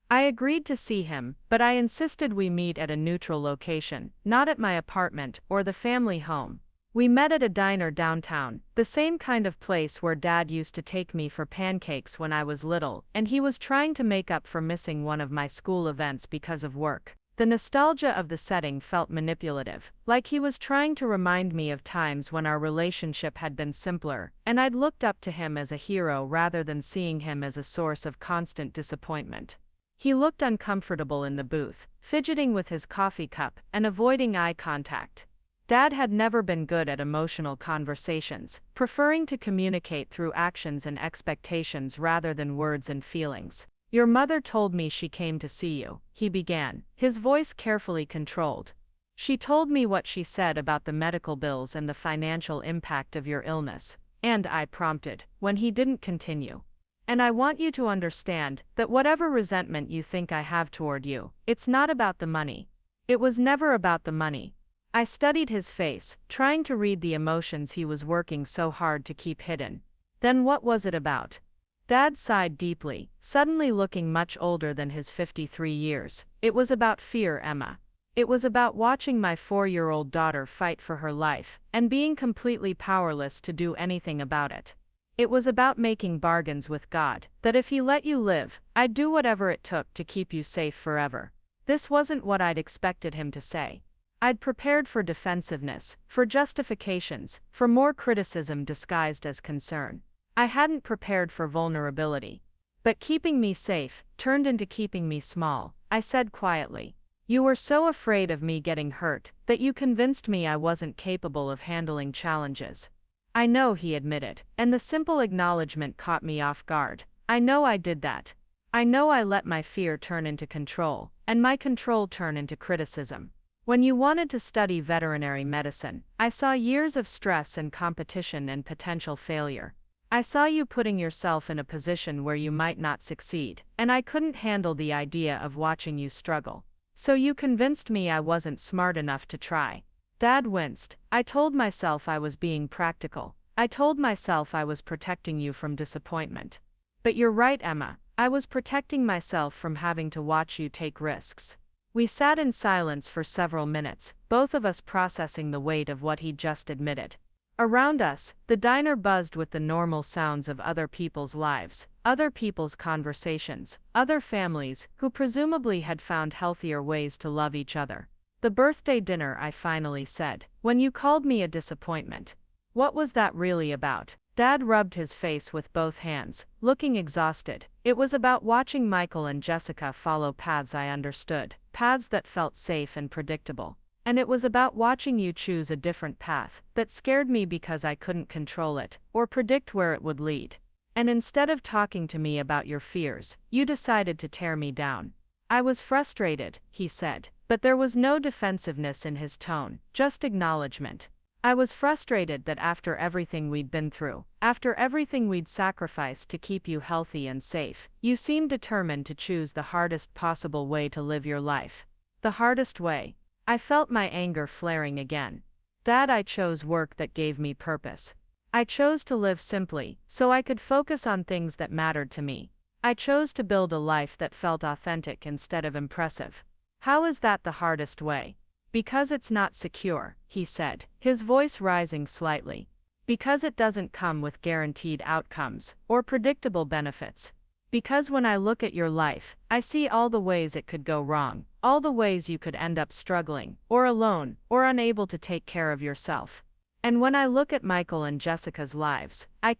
I agreed to see him, but I insisted we meet at a neutral location, not at my apartment or the family home. We met at a diner downtown, the same kind of place where Dad used to take me for pancakes when I was little, and he was trying to make up for missing one of my school events because of work. The nostalgia of the setting felt manipulative, like he was trying to remind me of times when our relationship had been simpler, and I'd looked up to him as a hero rather than seeing him as a source of constant disappointment. He looked uncomfortable in the booth, fidgeting with his coffee cup and avoiding eye contact. Dad had never been good at emotional conversations, preferring to communicate through actions and expectations rather than words and feelings. "Your mother told me she came to see you," he began, his voice carefully controlled. "She told me what she said about the medical bills and the financial impact of your illness." And I prompted, when he didn't continue. "And I want you to understand that whatever resentment you think I have toward you, it's not about the money. It was never about the money." I studied his face, trying to read the emotions he was working so hard to keep hidden. "Then what was it about?" Dad sighed deeply, suddenly looking much older than his 53 years. "It was about fear, Emma. It was about watching my 4-year-old daughter fight for her life, and being completely powerless to do anything about it. It was about making bargains with God, that if He let you live, I'd do whatever it took to keep you safe forever." This wasn't what I'd expected him to say. I'd prepared for defensiveness, for justifications, for more criticism disguised as concern. I hadn't prepared for vulnerability. "But keeping me safe turned into keeping me small," I said quietly. "You were so afraid of me getting hurt that you convinced me I wasn't capable of handling challenges." "I know," he admitted, and the simple acknowledgement caught me off guard. "I know I did that. I know I let my fear turn into control, and my control turn into criticism. When you wanted to study veterinary medicine, I saw years of stress and competition and potential failure. I saw you putting yourself in a position where you might not succeed, and I couldn't handle the idea of watching you struggle. So you convinced me I wasn't smart enough to try. Dad winced. I told myself I was being practical. I told myself I was protecting you from disappointment. But you're right, Emma. I was protecting myself from having to watch you take risks. We sat in silence for several minutes, both of us processing the weight of what he'd just admitted. Around us, the diner buzzed with the normal sounds of other people's lives, other people's conversations, other families who presumably had found healthier ways to love each other. The birthday dinner, I finally said. When you called me a disappointment. What was that really about? Dad rubbed his face with both hands, looking exhausted. It was about watching Michael and Jessica follow paths I understood, paths that felt safe and predictable. And it was about watching you choose a different path that scared me because I couldn't control it or predict where it would lead. And instead of talking to me about your fears, you decided to tear me down. I was frustrated, he said, but there was no defensiveness in his tone, just acknowledgement. I was frustrated that after everything we'd been through, after everything we'd sacrificed to keep you healthy and safe, you seemed determined to choose the hardest possible way to live your life. The hardest way. I felt my anger flaring again. Dad, I chose work that gave me purpose. I chose to live simply, so I could focus on things that mattered to me. I chose to build a life that felt authentic instead of impressive. How is that the hardest way? Because it's not secure, he said, his voice rising slightly. Because it doesn't come with guaranteed outcomes or predictable benefits. Because when I look at your life, I see all the ways it could go wrong, all the ways you could end up struggling, or alone, or unable to take care of yourself. And when I look at Michael and Jessica's lives, I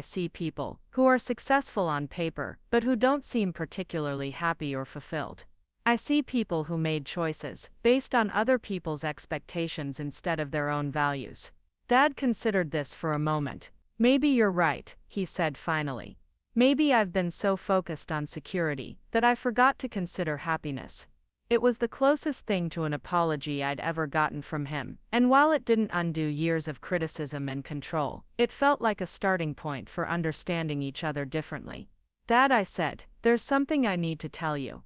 see people who are successful on paper, but who don't seem particularly happy or fulfilled. I see people who made choices based on other people's expectations instead of their own values. Dad considered this for a moment. Maybe you're right, he said finally. Maybe I've been so focused on security that I forgot to consider happiness. It was the closest thing to an apology I'd ever gotten from him, and while it didn't undo years of criticism and control, it felt like a starting point for understanding each other differently. Dad, I said, there's something I need to tell you.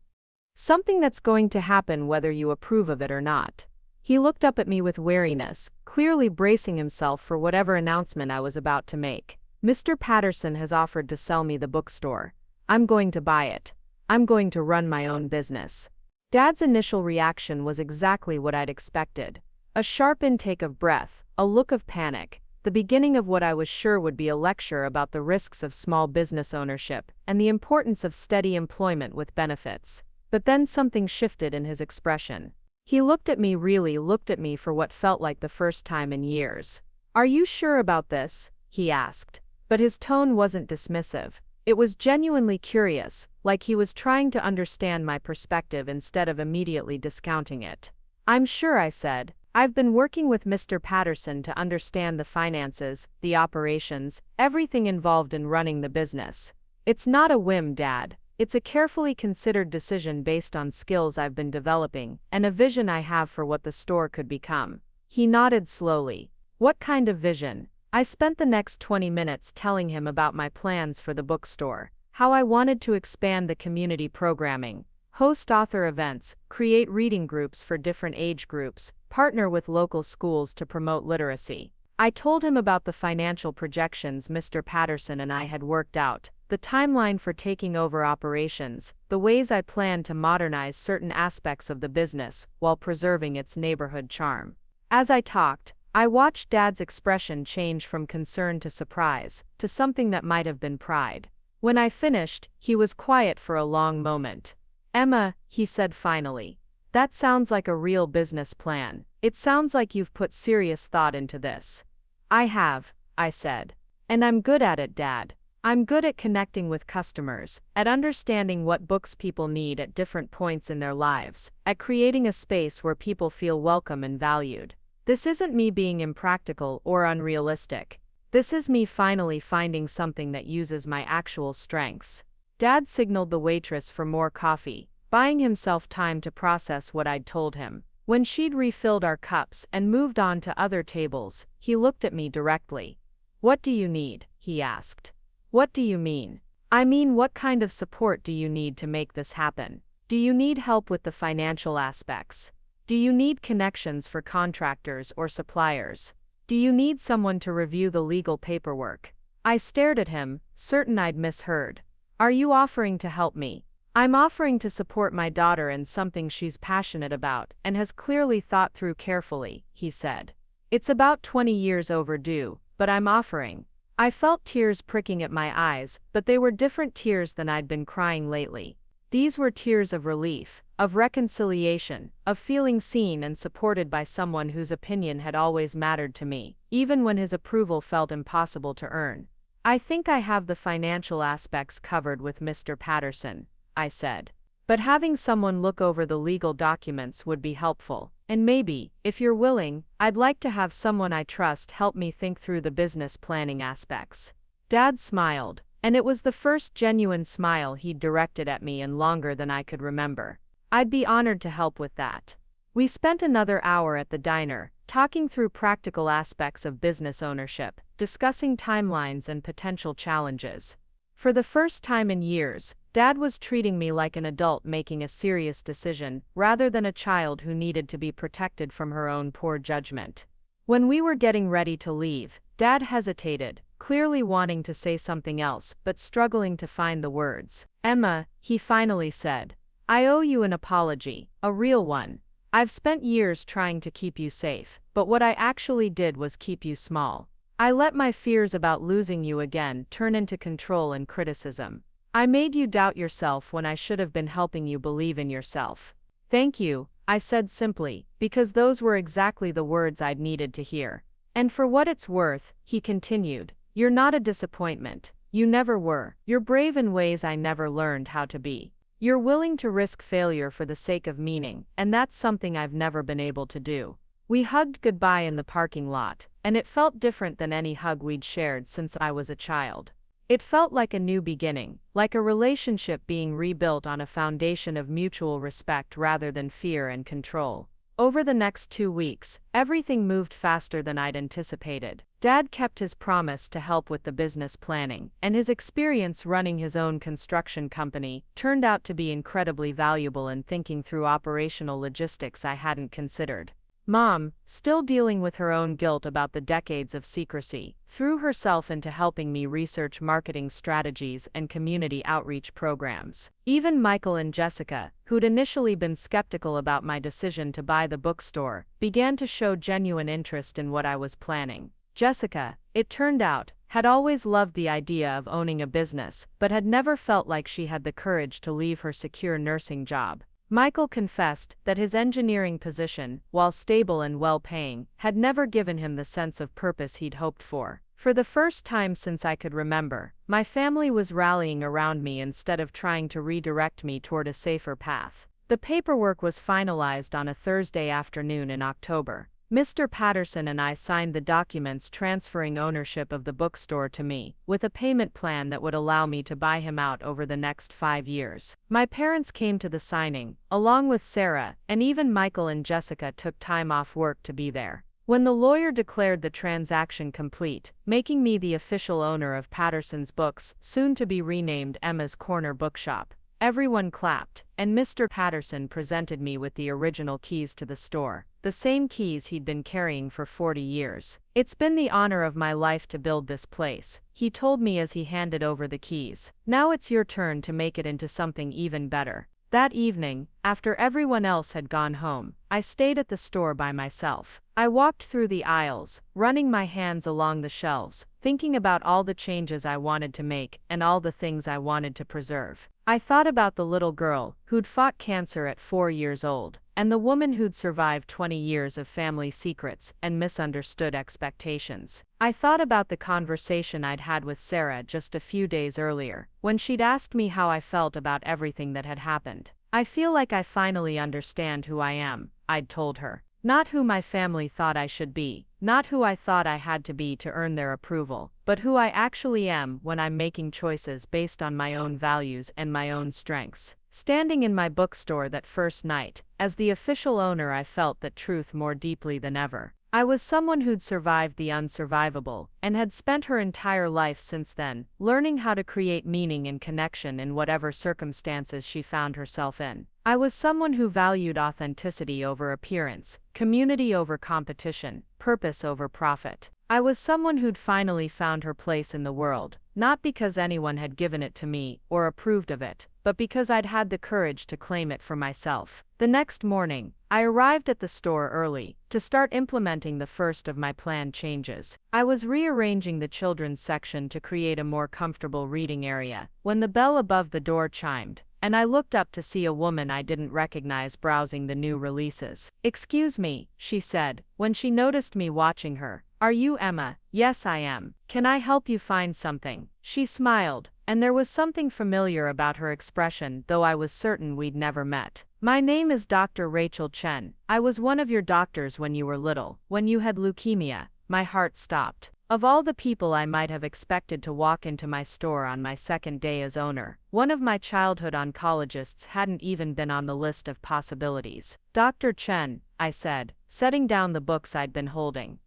Something that's going to happen whether you approve of it or not. He looked up at me with wariness, clearly bracing himself for whatever announcement I was about to make. Mr. Patterson has offered to sell me the bookstore. I'm going to buy it. I'm going to run my own business. Dad's initial reaction was exactly what I'd expected. A sharp intake of breath, a look of panic, the beginning of what I was sure would be a lecture about the risks of small business ownership and the importance of steady employment with benefits. But then something shifted in his expression. He really looked at me for what felt like the first time in years. Are you sure about this? He asked. But his tone wasn't dismissive. It was genuinely curious, like he was trying to understand my perspective instead of immediately discounting it. I'm sure, I said. I've been working with Mr. Patterson to understand the finances, the operations, everything involved in running the business. It's not a whim, Dad. It's a carefully considered decision based on skills I've been developing and a vision I have for what the store could become. He nodded slowly. What kind of vision? I spent the next 20 minutes telling him about my plans for the bookstore, how I wanted to expand the community programming, host author events, create reading groups for different age groups, partner with local schools to promote literacy. I told him about the financial projections Mr. Patterson and I had worked out, the timeline for taking over operations, the ways I planned to modernize certain aspects of the business while preserving its neighborhood charm. As I talked, I watched Dad's expression change from concern to surprise, to something that might have been pride. When I finished, he was quiet for a long moment. Emma, he said finally, that sounds like a real business plan. It sounds like you've put serious thought into this. I have, I said. And I'm good at it, Dad. I'm good at connecting with customers, at understanding what books people need at different points in their lives, at creating a space where people feel welcome and valued. This isn't me being impractical or unrealistic. This is me finally finding something that uses my actual strengths. Dad signaled the waitress for more coffee, buying himself time to process what I'd told him. When she'd refilled our cups and moved on to other tables, he looked at me directly. "What do you need?" he asked. "What do you mean?" "I mean, what kind of support do you need to make this happen? Do you need help with the financial aspects? Do you need connections for contractors or suppliers? Do you need someone to review the legal paperwork?" I stared at him, certain I'd misheard. "Are you offering to help me?" "I'm offering to support my daughter in something she's passionate about and has clearly thought through carefully," he said. "It's about 20 years overdue, but I'm offering." I felt tears pricking at my eyes, but they were different tears than I'd been crying lately. These were tears of relief, of reconciliation, of feeling seen and supported by someone whose opinion had always mattered to me, even when his approval felt impossible to earn. "I think I have the financial aspects covered with Mr. Patterson," I said. "But having someone look over the legal documents would be helpful, and maybe, if you're willing, I'd like to have someone I trust help me think through the business planning aspects." Dad smiled, and it was the first genuine smile he'd directed at me in longer than I could remember. "I'd be honored to help with that." We spent another hour at the diner, talking through practical aspects of business ownership, discussing timelines and potential challenges. For the first time in years, Dad was treating me like an adult making a serious decision, rather than a child who needed to be protected from her own poor judgment. When we were getting ready to leave, Dad hesitated, clearly wanting to say something else but struggling to find the words. "Emma," he finally said, "I owe you an apology, a real one. I've spent years trying to keep you safe, but what I actually did was keep you small. I let my fears about losing you again turn into control and criticism. I made you doubt yourself when I should have been helping you believe in yourself." "Thank you," I said simply, because those were exactly the words I'd needed to hear. "And for what it's worth," he continued, "you're not a disappointment. You never were. You're brave in ways I never learned how to be. You're willing to risk failure for the sake of meaning, and that's something I've never been able to do." We hugged goodbye in the parking lot, and it felt different than any hug we'd shared since I was a child. It felt like a new beginning, like a relationship being rebuilt on a foundation of mutual respect rather than fear and control. Over the next 2 weeks, everything moved faster than I'd anticipated. Dad kept his promise to help with the business planning, and his experience running his own construction company turned out to be incredibly valuable in thinking through operational logistics I hadn't considered. Mom, still dealing with her own guilt about the decades of secrecy, threw herself into helping me research marketing strategies and community outreach programs. Even Michael and Jessica, who'd initially been skeptical about my decision to buy the bookstore, began to show genuine interest in what I was planning. Jessica, it turned out, had always loved the idea of owning a business, but had never felt like she had the courage to leave her secure nursing job. Michael confessed that his engineering position, while stable and well-paying, had never given him the sense of purpose he'd hoped for. For the first time since I could remember, my family was rallying around me instead of trying to redirect me toward a safer path. The paperwork was finalized on a Thursday afternoon in October. Mr. Patterson and I signed the documents transferring ownership of the bookstore to me, with a payment plan that would allow me to buy him out over the next 5 years. My parents came to the signing, along with Sarah, and even Michael and Jessica took time off work to be there. When the lawyer declared the transaction complete, making me the official owner of Patterson's Books, soon to be renamed Emma's Corner Bookshop, everyone clapped, and Mr. Patterson presented me with the original keys to the store, the same keys he'd been carrying for 40 years. "It's been the honor of my life to build this place," he told me as he handed over the keys. "Now it's your turn to make it into something even better." That evening, after everyone else had gone home, I stayed at the store by myself. I walked through the aisles, running my hands along the shelves, thinking about all the changes I wanted to make and all the things I wanted to preserve. I thought about the little girl who'd fought cancer at 4 years old, and the woman who'd survived 20 years of family secrets and misunderstood expectations. I thought about the conversation I'd had with Sarah just a few days earlier, when she'd asked me how I felt about everything that had happened. "I feel like I finally understand who I am," I'd told her. "Not who my family thought I should be, not who I thought I had to be to earn their approval, but who I actually am when I'm making choices based on my own values and my own strengths." Standing in my bookstore that first night, as the official owner, I felt that truth more deeply than ever. I was someone who'd survived the unsurvivable, and had spent her entire life since then, learning how to create meaning and connection in whatever circumstances she found herself in. I was someone who valued authenticity over appearance, community over competition, purpose over profit. I was someone who'd finally found her place in the world, not because anyone had given it to me or approved of it, but because I'd had the courage to claim it for myself. The next morning, I arrived at the store early to start implementing the first of my planned changes. I was rearranging the children's section to create a more comfortable reading area when the bell above the door chimed, and I looked up to see a woman I didn't recognize browsing the new releases. "Excuse me," she said, when she noticed me watching her. "Are you Emma?" "Yes, I am. Can I help you find something?" She smiled, and there was something familiar about her expression, though I was certain we'd never met. "My name is Dr. Rachel Chen. I was one of your doctors when you were little, when you had leukemia." My heart stopped. Of all the people I might have expected to walk into my store on my second day as owner, one of my childhood oncologists hadn't even been on the list of possibilities. "Dr. Chen," I said, setting down the books I'd been holding.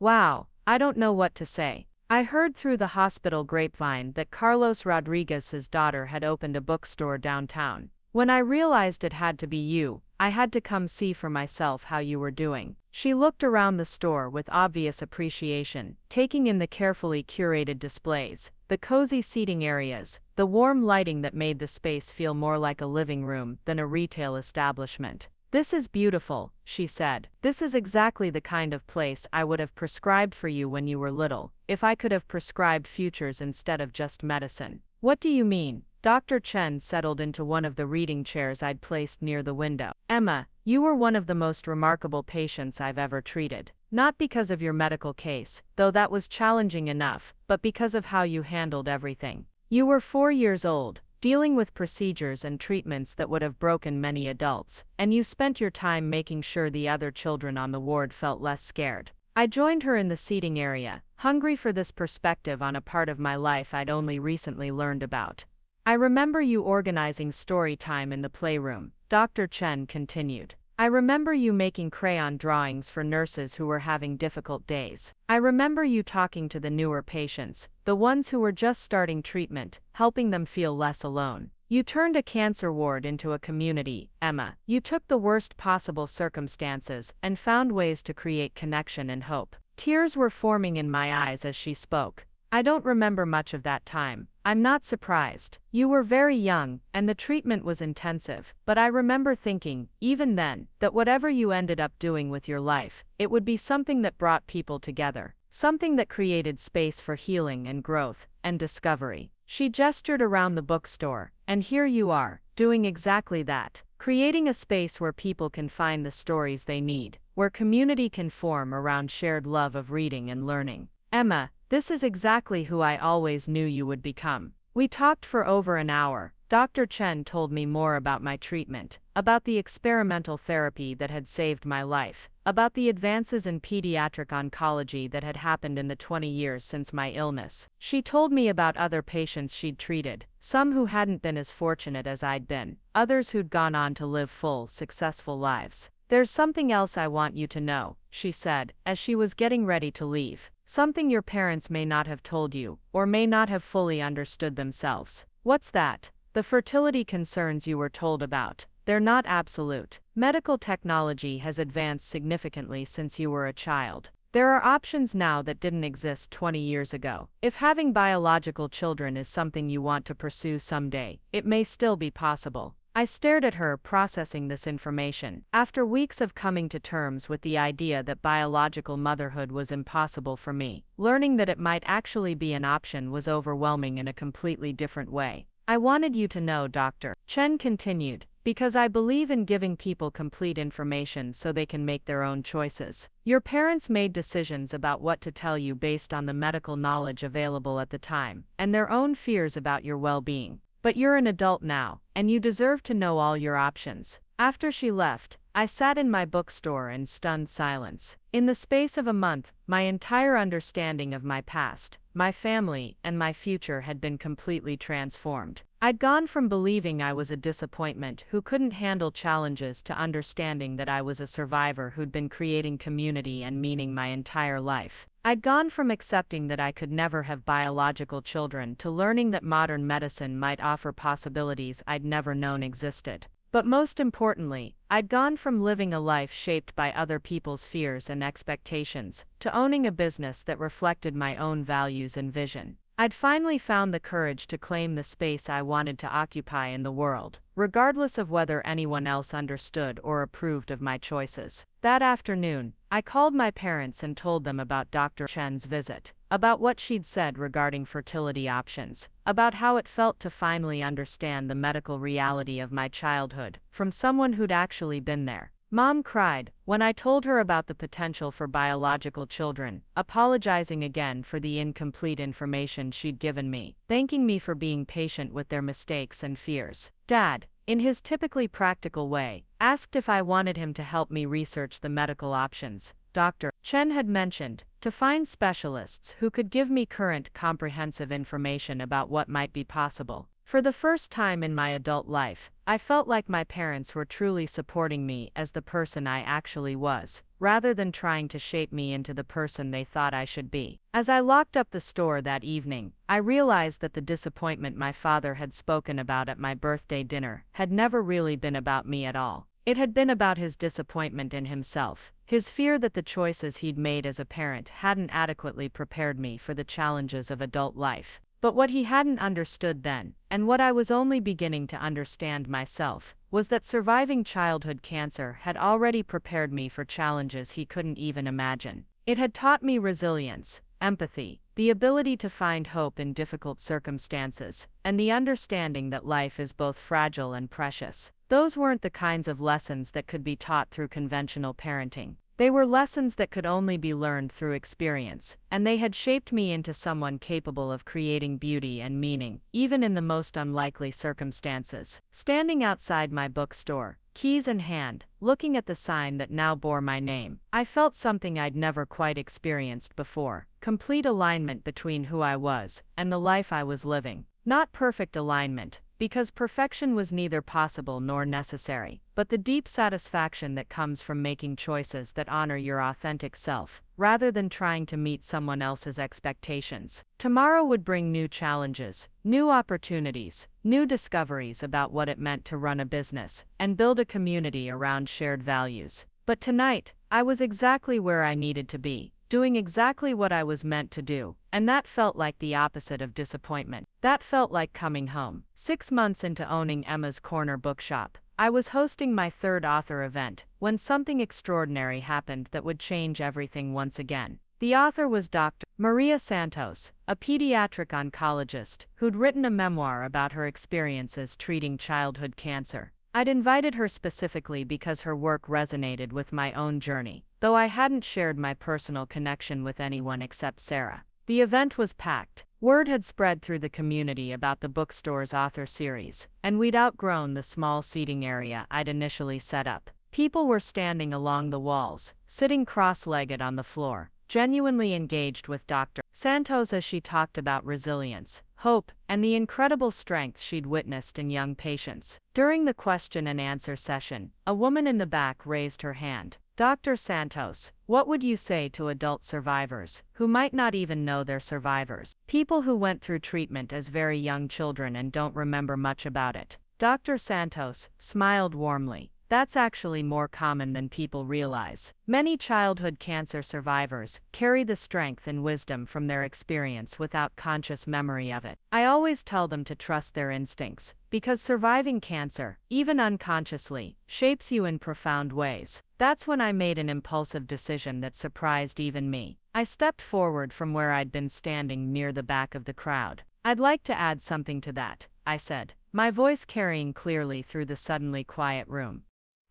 Wow, I don't know what to say. I heard through the hospital grapevine that Carlos Rodriguez's daughter had opened a bookstore downtown. When I realized it had to be you, I had to come see for myself how you were doing. She looked around the store with obvious appreciation, taking in the carefully curated displays, the cozy seating areas, the warm lighting that made the space feel more like a living room than a retail establishment. "This is beautiful," she said. "This is exactly the kind of place I would have prescribed for you when you were little, if I could have prescribed futures instead of just medicine." "What do you mean?" Dr. Chen settled into one of the reading chairs I'd placed near the window. "Emma, you were one of the most remarkable patients I've ever treated. Not because of your medical case, though that was challenging enough, but because of how you handled everything. You were 4 years old, dealing with procedures and treatments that would have broken many adults, and you spent your time making sure the other children on the ward felt less scared." I joined her in the seating area, hungry for this perspective on a part of my life I'd only recently learned about. "I remember you organizing story time in the playroom," Dr. Chen continued. "I remember you making crayon drawings for nurses who were having difficult days. I remember you talking to the newer patients, the ones who were just starting treatment, helping them feel less alone. You turned a cancer ward into a community, Emma. You took the worst possible circumstances and found ways to create connection and hope." Tears were forming in my eyes as she spoke. "I don't remember much of that time. I'm not surprised. You were very young, and the treatment was intensive, but I remember thinking, even then, that whatever you ended up doing with your life, it would be something that brought people together, something that created space for healing and growth and discovery." She gestured around the bookstore, and here you are, doing exactly that, creating a space where people can find the stories they need, where community can form around shared love of reading and learning. "Emma, this is exactly who I always knew you would become." We talked for over an hour. Dr. Chen told me more about my treatment, about the experimental therapy that had saved my life, about the advances in pediatric oncology that had happened in the 20 years since my illness. She told me about other patients she'd treated, some who hadn't been as fortunate as I'd been, others who'd gone on to live full, successful lives. "There's something else I want you to know," she said, as she was getting ready to leave. "Something your parents may not have told you, or may not have fully understood themselves." "What's that?" "The fertility concerns you were told about. They're not absolute. Medical technology has advanced significantly since you were a child. There are options now that didn't exist 20 years ago. If having biological children is something you want to pursue someday, it may still be possible." I stared at her, processing this information. After weeks of coming to terms with the idea that biological motherhood was impossible for me, learning that it might actually be an option was overwhelming in a completely different way. "I wanted you to know," Dr. Chen continued, "because I believe in giving people complete information so they can make their own choices. Your parents made decisions about what to tell you based on the medical knowledge available at the time, and their own fears about your well-being. But you're an adult now, and you deserve to know all your options." After she left, I sat in my bookstore in stunned silence. In the space of a month, my entire understanding of my past, my family, and my future had been completely transformed. I'd gone from believing I was a disappointment who couldn't handle challenges to understanding that I was a survivor who'd been creating community and meaning my entire life. I'd gone from accepting that I could never have biological children to learning that modern medicine might offer possibilities I'd never known existed. But most importantly, I'd gone from living a life shaped by other people's fears and expectations to owning a business that reflected my own values and vision. I'd finally found the courage to claim the space I wanted to occupy in the world, regardless of whether anyone else understood or approved of my choices. That afternoon, I called my parents and told them about Dr. Chen's visit, about what she'd said regarding fertility options, about how it felt to finally understand the medical reality of my childhood, from someone who'd actually been there. Mom cried when I told her about the potential for biological children, apologizing again for the incomplete information she'd given me, thanking me for being patient with their mistakes and fears. Dad, in his typically practical way, asked if I wanted him to help me research the medical options Dr. Chen had mentioned, to find specialists who could give me current, comprehensive information about what might be possible. For the first time in my adult life, I felt like my parents were truly supporting me as the person I actually was, rather than trying to shape me into the person they thought I should be. As I locked up the store that evening, I realized that the disappointment my father had spoken about at my birthday dinner had never really been about me at all. It had been about his disappointment in himself, his fear that the choices he'd made as a parent hadn't adequately prepared me for the challenges of adult life. But what he hadn't understood then, and what I was only beginning to understand myself, was that surviving childhood cancer had already prepared me for challenges he couldn't even imagine. It had taught me resilience, empathy, the ability to find hope in difficult circumstances, and the understanding that life is both fragile and precious. Those weren't the kinds of lessons that could be taught through conventional parenting. They were lessons that could only be learned through experience, and they had shaped me into someone capable of creating beauty and meaning, even in the most unlikely circumstances. Standing outside my bookstore, keys in hand, looking at the sign that now bore my name, I felt something I'd never quite experienced before: complete alignment between who I was and the life I was living. Not perfect alignment, because perfection was neither possible nor necessary, but the deep satisfaction that comes from making choices that honor your authentic self, rather than trying to meet someone else's expectations. Tomorrow would bring new challenges, new opportunities, new discoveries about what it meant to run a business and build a community around shared values. But tonight, I was exactly where I needed to be, doing exactly what I was meant to do, and that felt like the opposite of disappointment. That felt like coming home. 6 months into owning Emma's Corner bookshop, I was hosting my third author event when something extraordinary happened that would change everything once again. The author was Dr. Maria Santos, a pediatric oncologist who'd written a memoir about her experiences treating childhood cancer. I'd invited her specifically because her work resonated with my own journey, though I hadn't shared my personal connection with anyone except Sarah. The event was packed. Word had spread through the community about the bookstore's author series, and we'd outgrown the small seating area I'd initially set up. People were standing along the walls, sitting cross-legged on the floor, genuinely engaged with Dr. Santos as she talked about resilience, hope, and the incredible strength she'd witnessed in young patients. During the question and answer session, a woman in the back raised her hand. Dr. Santos, what would you say to adult survivors who might not even know they're survivors? People who went through treatment as very young children and don't remember much about it. Dr. Santos smiled warmly. That's actually more common than people realize. Many childhood cancer survivors carry the strength and wisdom from their experience without conscious memory of it. I always tell them to trust their instincts, because surviving cancer, even unconsciously, shapes you in profound ways. That's when I made an impulsive decision that surprised even me. I stepped forward from where I'd been standing near the back of the crowd. I'd like to add something to that, I said, my voice carrying clearly through the suddenly quiet room.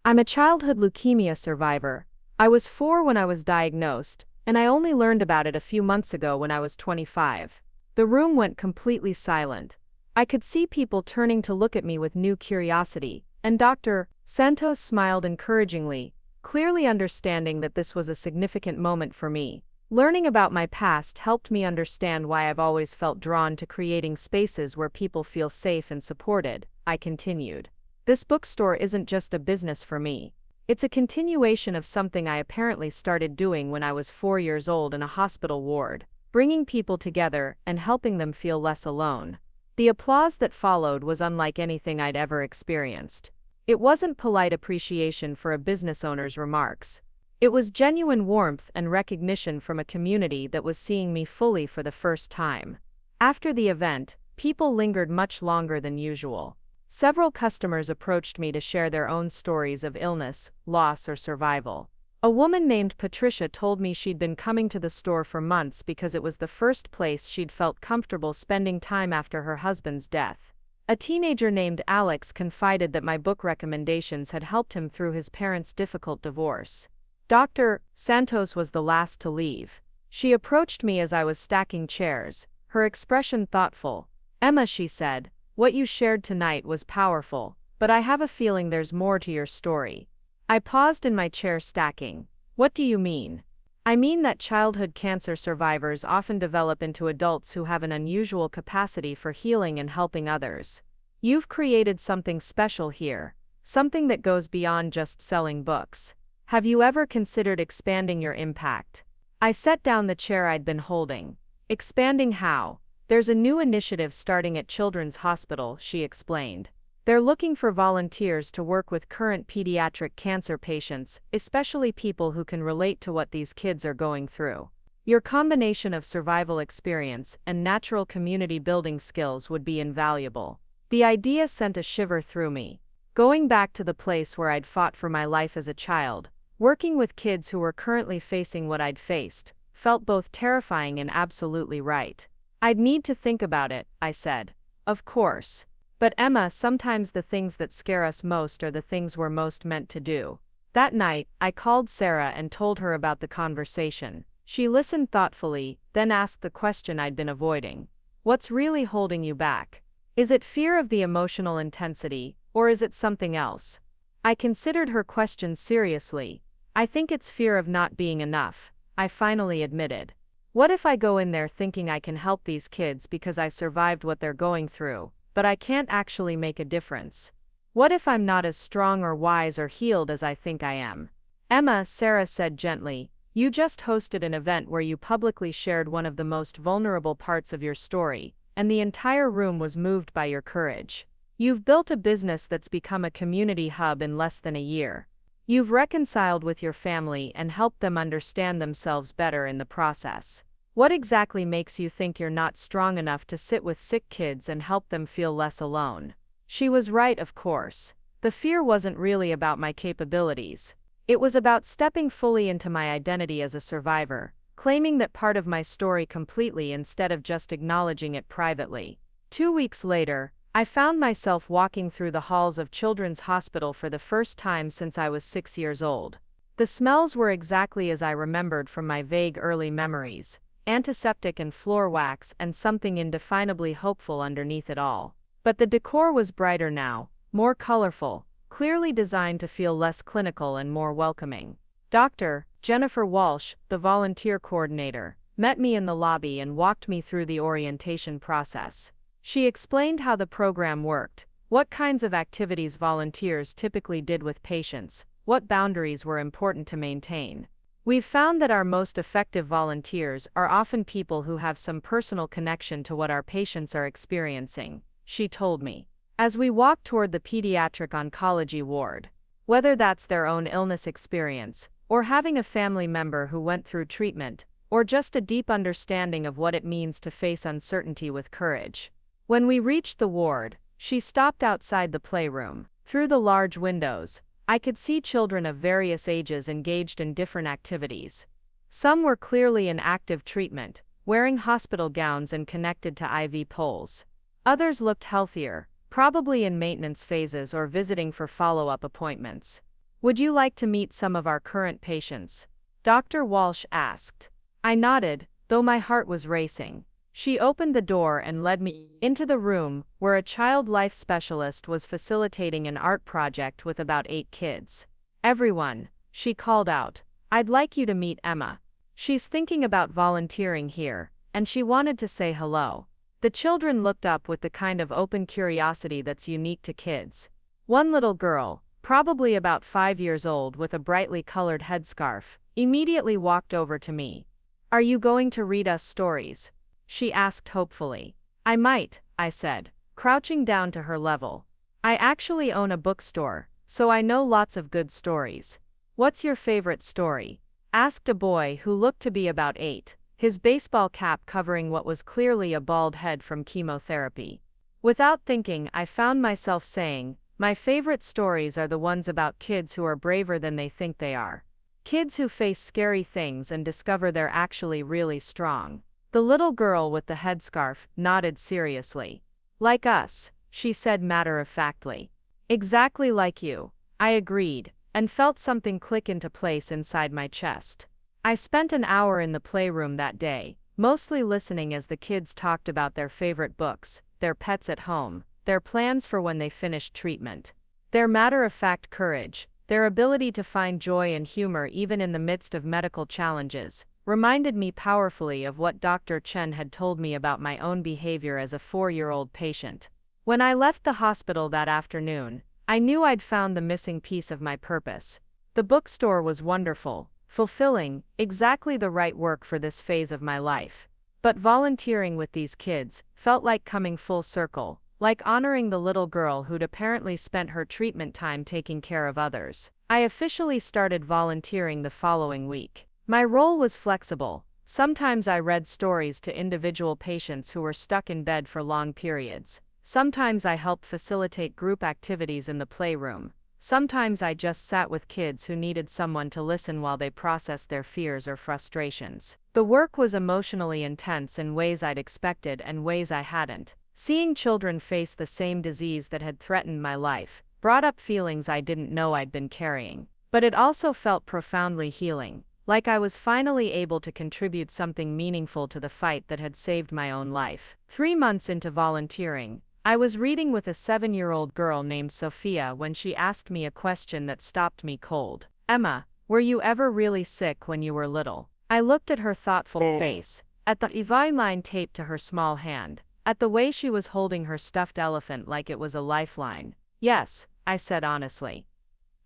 I'm a childhood leukemia survivor. I was 4 when I was diagnosed, and I only learned about it a few months ago when I was 25. The room went completely silent. I could see people turning to look at me with new curiosity, and Dr. Santos smiled encouragingly, clearly understanding that this was a significant moment for me. Learning about my past helped me understand why I've always felt drawn to creating spaces where people feel safe and supported, I continued. This bookstore isn't just a business for me. It's a continuation of something I apparently started doing when I was 4 years old in a hospital ward, bringing people together and helping them feel less alone. The applause that followed was unlike anything I'd ever experienced. It wasn't polite appreciation for a business owner's remarks. It was genuine warmth and recognition from a community that was seeing me fully for the first time. After the event, people lingered much longer than usual. Several customers approached me to share their own stories of illness, loss, or survival. A woman named Patricia told me she'd been coming to the store for months because it was the first place she'd felt comfortable spending time after her husband's death. A teenager named Alex confided that my book recommendations had helped him through his parents' difficult divorce. Dr. Santos was the last to leave. She approached me as I was stacking chairs, her expression thoughtful. "Emma," she said, "what you shared tonight was powerful, but I have a feeling there's more to your story." I paused in my chair stacking. "What do you mean?" "I mean that childhood cancer survivors often develop into adults who have an unusual capacity for healing and helping others. You've created something special here, something that goes beyond just selling books. Have you ever considered expanding your impact?" I set down the chair I'd been holding. "Expanding how?" "There's a new initiative starting at Children's Hospital," she explained. "They're looking for volunteers to work with current pediatric cancer patients, especially people who can relate to what these kids are going through. Your combination of survival experience and natural community building skills would be invaluable." The idea sent a shiver through me. Going back to the place where I'd fought for my life as a child, working with kids who were currently facing what I'd faced, felt both terrifying and absolutely right. "I'd need to think about it," I said. "Of course. But Emma, sometimes the things that scare us most are the things we're most meant to do." That night, I called Sarah and told her about the conversation. She listened thoughtfully, then asked the question I'd been avoiding. "What's really holding you back? Is it fear of the emotional intensity, or is it something else?" I considered her question seriously. "I think it's fear of not being enough," I finally admitted. "What if I go in there thinking I can help these kids because I survived what they're going through, but I can't actually make a difference? What if I'm not as strong or wise or healed as I think I am?" "Emma," Sarah said gently, "you just hosted an event where you publicly shared one of the most vulnerable parts of your story, and the entire room was moved by your courage. You've built a business that's become a community hub in less than a year. You've reconciled with your family and helped them understand themselves better in the process. What exactly makes you think you're not strong enough to sit with sick kids and help them feel less alone?" She was right, of course. The fear wasn't really about my capabilities. It was about stepping fully into my identity as a survivor, claiming that part of my story completely instead of just acknowledging it privately. 2 weeks later, I found myself walking through the halls of Children's Hospital for the first time since I was 6 years old. The smells were exactly as I remembered from my vague early memories: antiseptic and floor wax, and something indefinably hopeful underneath it all. But the decor was brighter now, more colorful, clearly designed to feel less clinical and more welcoming. Dr. Jennifer Walsh, the volunteer coordinator, met me in the lobby and walked me through the orientation process. She explained how the program worked, what kinds of activities volunteers typically did with patients, what boundaries were important to maintain. "We've found that our most effective volunteers are often people who have some personal connection to what our patients are experiencing," she told me. As we walked toward the pediatric oncology ward, whether that's their own illness experience, or having a family member who went through treatment, or just a deep understanding of what it means to face uncertainty with courage. When we reached the ward, she stopped outside the playroom. Through the large windows, I could see children of various ages engaged in different activities. Some were clearly in active treatment, wearing hospital gowns and connected to IV poles. Others looked healthier, probably in maintenance phases or visiting for follow-up appointments. "Would you like to meet some of our current patients?" Dr. Walsh asked. I nodded, though my heart was racing. She opened the door and led me into the room, where a child life specialist was facilitating an art project with about 8 kids. "Everyone," she called out, "I'd like you to meet Emma. She's thinking about volunteering here, and she wanted to say hello. The children looked up with the kind of open curiosity that's unique to kids. One little girl, probably about 5 years old with a brightly colored headscarf, immediately walked over to me. "Are you going to read us stories?" she asked hopefully. "I might," I said, crouching down to her level. "I actually own a bookstore, so I know lots of good stories." "What's your favorite story?" asked a boy who looked to be about 8, his baseball cap covering what was clearly a bald head from chemotherapy. Without thinking, I found myself saying, "My favorite stories are the ones about kids who are braver than they think they are. Kids who face scary things and discover they're actually really strong." The little girl with the headscarf nodded seriously. "Like us," she said matter-of-factly. "Exactly like you," I agreed, and felt something click into place inside my chest. I spent an hour in the playroom that day, mostly listening as the kids talked about their favorite books, their pets at home, their plans for when they finished treatment. Their matter-of-fact courage, their ability to find joy and humor even in the midst of medical challenges, reminded me powerfully of what Dr. Chen had told me about my own behavior as a 4-year-old patient. When I left the hospital that afternoon, I knew I'd found the missing piece of my purpose. The bookstore was wonderful, fulfilling, exactly the right work for this phase of my life. But volunteering with these kids felt like coming full circle, like honoring the little girl who'd apparently spent her treatment time taking care of others. I officially started volunteering the following week. My role was flexible. Sometimes I read stories to individual patients who were stuck in bed for long periods. Sometimes I helped facilitate group activities in the playroom. Sometimes I just sat with kids who needed someone to listen while they processed their fears or frustrations. The work was emotionally intense in ways I'd expected and ways I hadn't. Seeing children face the same disease that had threatened my life brought up feelings I didn't know I'd been carrying. But it also felt profoundly healing, like I was finally able to contribute something meaningful to the fight that had saved my own life. 3 months into volunteering, I was reading with a 7-year-old girl named Sophia when she asked me a question that stopped me cold. "Emma, were you ever really sick when you were little?" I looked at her thoughtful face, at the IV line taped to her small hand, at the way she was holding her stuffed elephant like it was a lifeline. "Yes," I said honestly.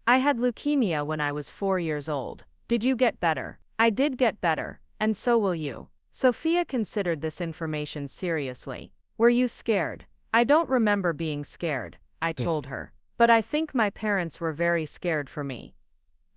"I had leukemia when I was 4 years old. Did you get better?" "I did get better, and so will you." Sophia considered this information seriously. "Were you scared?" "I don't remember being scared," I told her. "But I think my parents were very scared for me."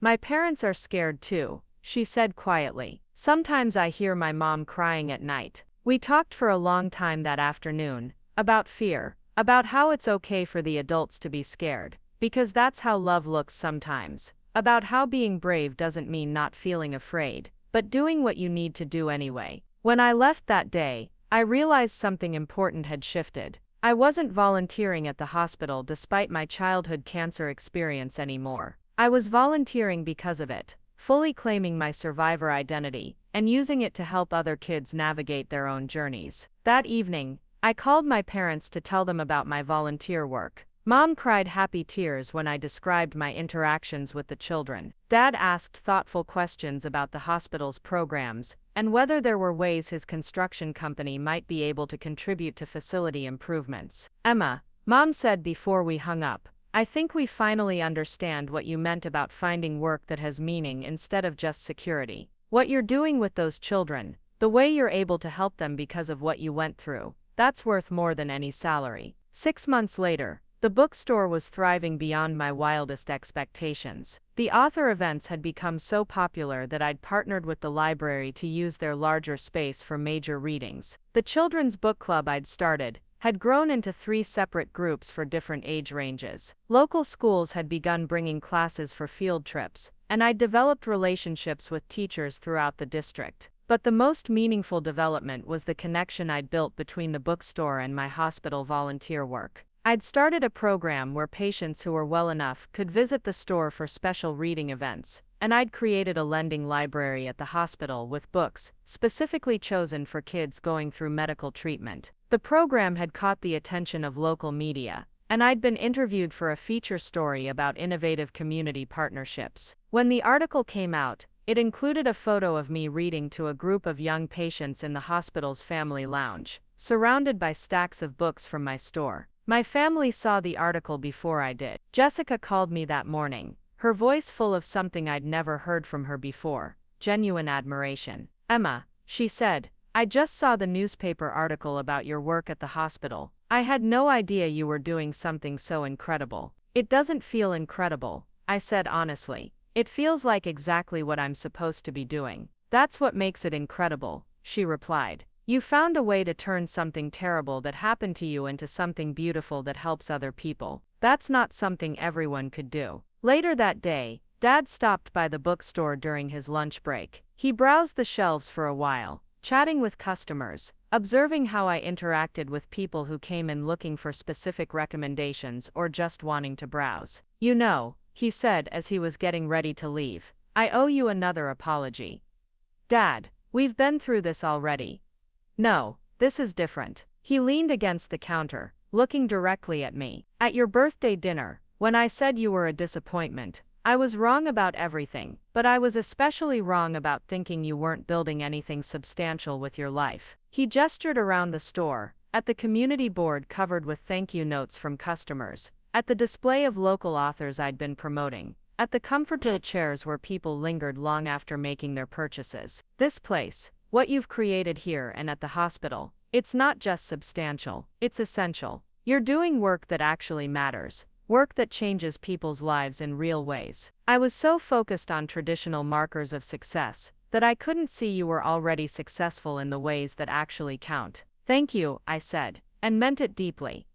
"My parents are scared too," she said quietly. "Sometimes I hear my mom crying at night." We talked for a long time that afternoon, about fear, about how it's okay for the adults to be scared, because that's how love looks sometimes, about how being brave doesn't mean not feeling afraid, but doing what you need to do anyway. When I left that day, I realized something important had shifted. I wasn't volunteering at the hospital despite my childhood cancer experience anymore. I was volunteering because of it, fully claiming my survivor identity, and using it to help other kids navigate their own journeys. That evening, I called my parents to tell them about my volunteer work. Mom cried happy tears when I described my interactions with the children. Dad asked thoughtful questions about the hospital's programs, and whether there were ways his construction company might be able to contribute to facility improvements. "Emma," Mom said before we hung up, "I think we finally understand what you meant about finding work that has meaning instead of just security. What you're doing with those children, the way you're able to help them because of what you went through, that's worth more than any salary." 6 months later, the bookstore was thriving beyond my wildest expectations. The author events had become so popular that I'd partnered with the library to use their larger space for major readings. The children's book club I'd started had grown into 3 separate groups for different age ranges. Local schools had begun bringing classes for field trips, and I'd developed relationships with teachers throughout the district. But the most meaningful development was the connection I'd built between the bookstore and my hospital volunteer work. I'd started a program where patients who were well enough could visit the store for special reading events, and I'd created a lending library at the hospital with books specifically chosen for kids going through medical treatment. The program had caught the attention of local media, and I'd been interviewed for a feature story about innovative community partnerships. When the article came out, It included a photo of me reading to a group of young patients in the hospital's family lounge, surrounded by stacks of books from my store. My family saw the article before I did. Jessica called me that morning, her voice full of something I'd never heard from her before, genuine admiration. "Emma," she said, "I just saw the newspaper article about your work at the hospital. I had no idea you were doing something so incredible." "It doesn't feel incredible," I said honestly. "It feels like exactly what I'm supposed to be doing." "That's what makes it incredible," she replied. "You found a way to turn something terrible that happened to you into something beautiful that helps other people. That's not something everyone could do." Later that day, Dad stopped by the bookstore during his lunch break. He browsed the shelves for a while, chatting with customers, observing how I interacted with people who came in looking for specific recommendations or just wanting to browse. "You know," he said as he was getting ready to leave, "I owe you another apology." "Dad, we've been through this already." "No, this is different." He leaned against the counter, looking directly at me. "At your birthday dinner, when I said you were a disappointment, I was wrong about everything, but I was especially wrong about thinking you weren't building anything substantial with your life." He gestured around the store, at the community board covered with thank you notes from customers, at the display of local authors I'd been promoting, at the comfortable chairs where people lingered long after making their purchases. "This place, what you've created here and at the hospital, it's not just substantial, it's essential. You're doing work that actually matters. Work that changes people's lives in real ways." I was so focused on traditional markers of success that I couldn't see you were already successful in the ways that actually count. "Thank you," I said, and meant it deeply.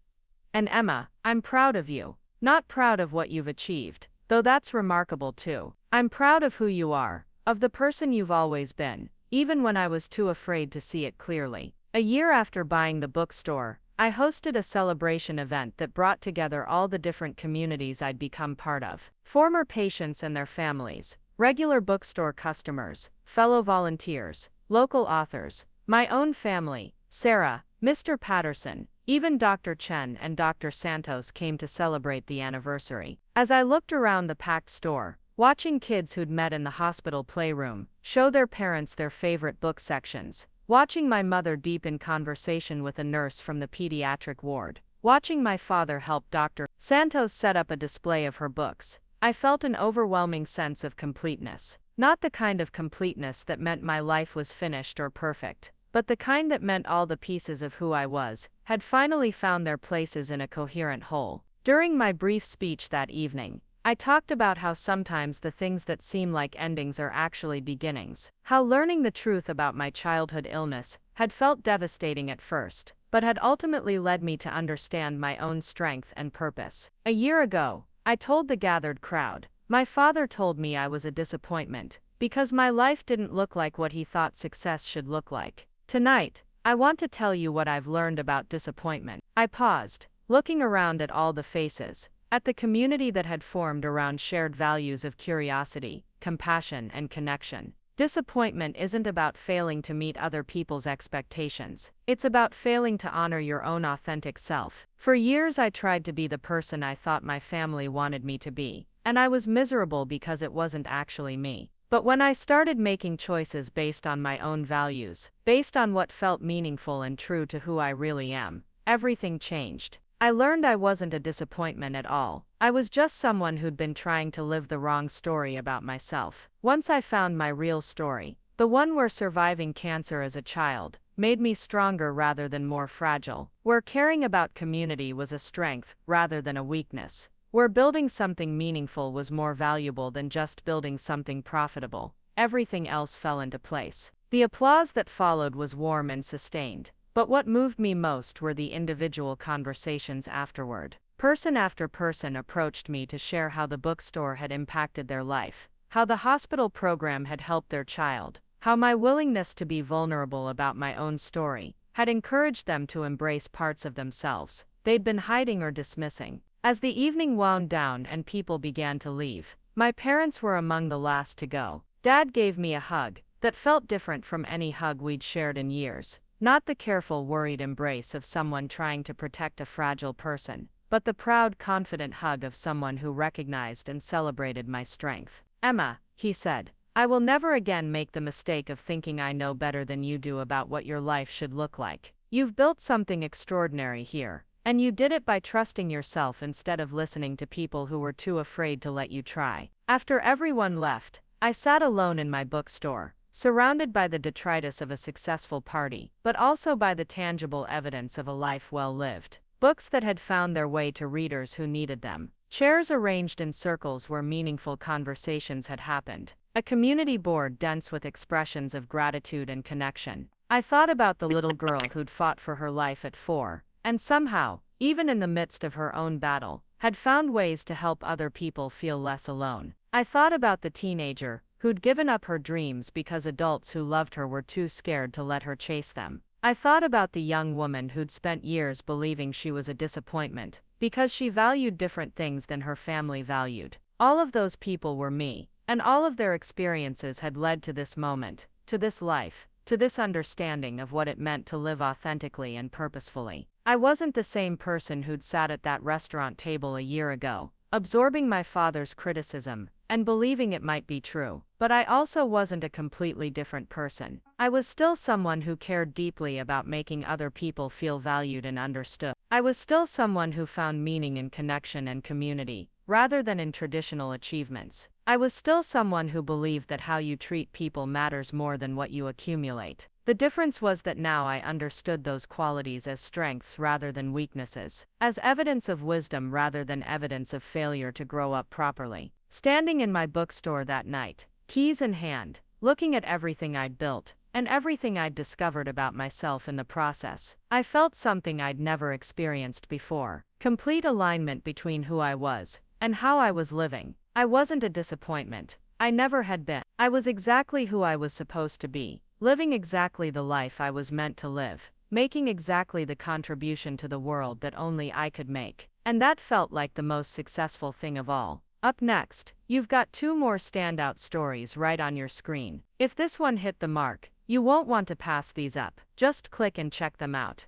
"And Emma, I'm proud of you. Not proud of what you've achieved, though that's remarkable too. I'm proud of who you are, of the person you've always been, even when I was too afraid to see it clearly." A year after buying the bookstore, I hosted a celebration event that brought together all the different communities I'd become part of. Former patients and their families, regular bookstore customers, fellow volunteers, local authors, my own family, Sarah, Mr. Patterson, even Dr. Chen and Dr. Santos came to celebrate the anniversary. As I looked around the packed store, watching kids who'd met in the hospital playroom show their parents their favorite book sections, watching my mother deep in conversation with a nurse from the pediatric ward, watching my father help Dr. Santos set up a display of her books, I felt an overwhelming sense of completeness. Not the kind of completeness that meant my life was finished or perfect, but the kind that meant all the pieces of who I was had finally found their places in a coherent whole. During my brief speech that evening, I talked about how sometimes the things that seem like endings are actually beginnings. How learning the truth about my childhood illness had felt devastating at first, but had ultimately led me to understand my own strength and purpose. A year ago, I told the gathered crowd, my father told me I was a disappointment, because my life didn't look like what he thought success should look like. Tonight, I want to tell you what I've learned about disappointment. I paused, looking around at all the faces, at the community that had formed around shared values of curiosity, compassion, and connection. Disappointment isn't about failing to meet other people's expectations. It's about failing to honor your own authentic self. For years I tried to be the person I thought my family wanted me to be, and I was miserable because it wasn't actually me. But when I started making choices based on my own values, based on what felt meaningful and true to who I really am, everything changed. I learned I wasn't a disappointment at all. I was just someone who'd been trying to live the wrong story about myself. Once I found my real story, the one where surviving cancer as a child made me stronger rather than more fragile, where caring about community was a strength rather than a weakness, where building something meaningful was more valuable than just building something profitable, everything else fell into place. The applause that followed was warm and sustained. But what moved me most were the individual conversations afterward. Person after person approached me to share how the bookstore had impacted their life, how the hospital program had helped their child, how my willingness to be vulnerable about my own story had encouraged them to embrace parts of themselves they'd been hiding or dismissing. As the evening wound down and people began to leave, my parents were among the last to go. Dad gave me a hug that felt different from any hug we'd shared in years. Not the careful, worried embrace of someone trying to protect a fragile person, but the proud, confident hug of someone who recognized and celebrated my strength. "Emma," he said, I will never again make the mistake of thinking I know better than you do about what your life should look like. You've built something extraordinary here, and you did it by trusting yourself instead of listening to people who were too afraid to let you try. After everyone left, I sat alone in my bookstore, surrounded by the detritus of a successful party, but also by the tangible evidence of a life well lived. Books that had found their way to readers who needed them. Chairs arranged in circles where meaningful conversations had happened. A community board dense with expressions of gratitude and connection. I thought about the little girl who'd fought for her life at 4, and somehow, even in the midst of her own battle, had found ways to help other people feel less alone. I thought about the teenager who'd given up her dreams because adults who loved her were too scared to let her chase them. I thought about the young woman who'd spent years believing she was a disappointment because she valued different things than her family valued. All of those people were me, and all of their experiences had led to this moment, to this life, to this understanding of what it meant to live authentically and purposefully. I wasn't the same person who'd sat at that restaurant table a year ago, absorbing my father's criticism and believing it might be true. But I also wasn't a completely different person. I was still someone who cared deeply about making other people feel valued and understood. I was still someone who found meaning in connection and community, rather than in traditional achievements. I was still someone who believed that how you treat people matters more than what you accumulate. The difference was that now I understood those qualities as strengths rather than weaknesses, as evidence of wisdom rather than evidence of failure to grow up properly. Standing in my bookstore that night, keys in hand, looking at everything I'd built, and everything I'd discovered about myself in the process, I felt something I'd never experienced before. Complete alignment between who I was and how I was living. I wasn't a disappointment. I never had been. I was exactly who I was supposed to be, living exactly the life I was meant to live, making exactly the contribution to the world that only I could make. And that felt like the most successful thing of all. Up next, you've got 2 more standout stories right on your screen. If this one hit the mark, you won't want to pass these up. Just click and check them out.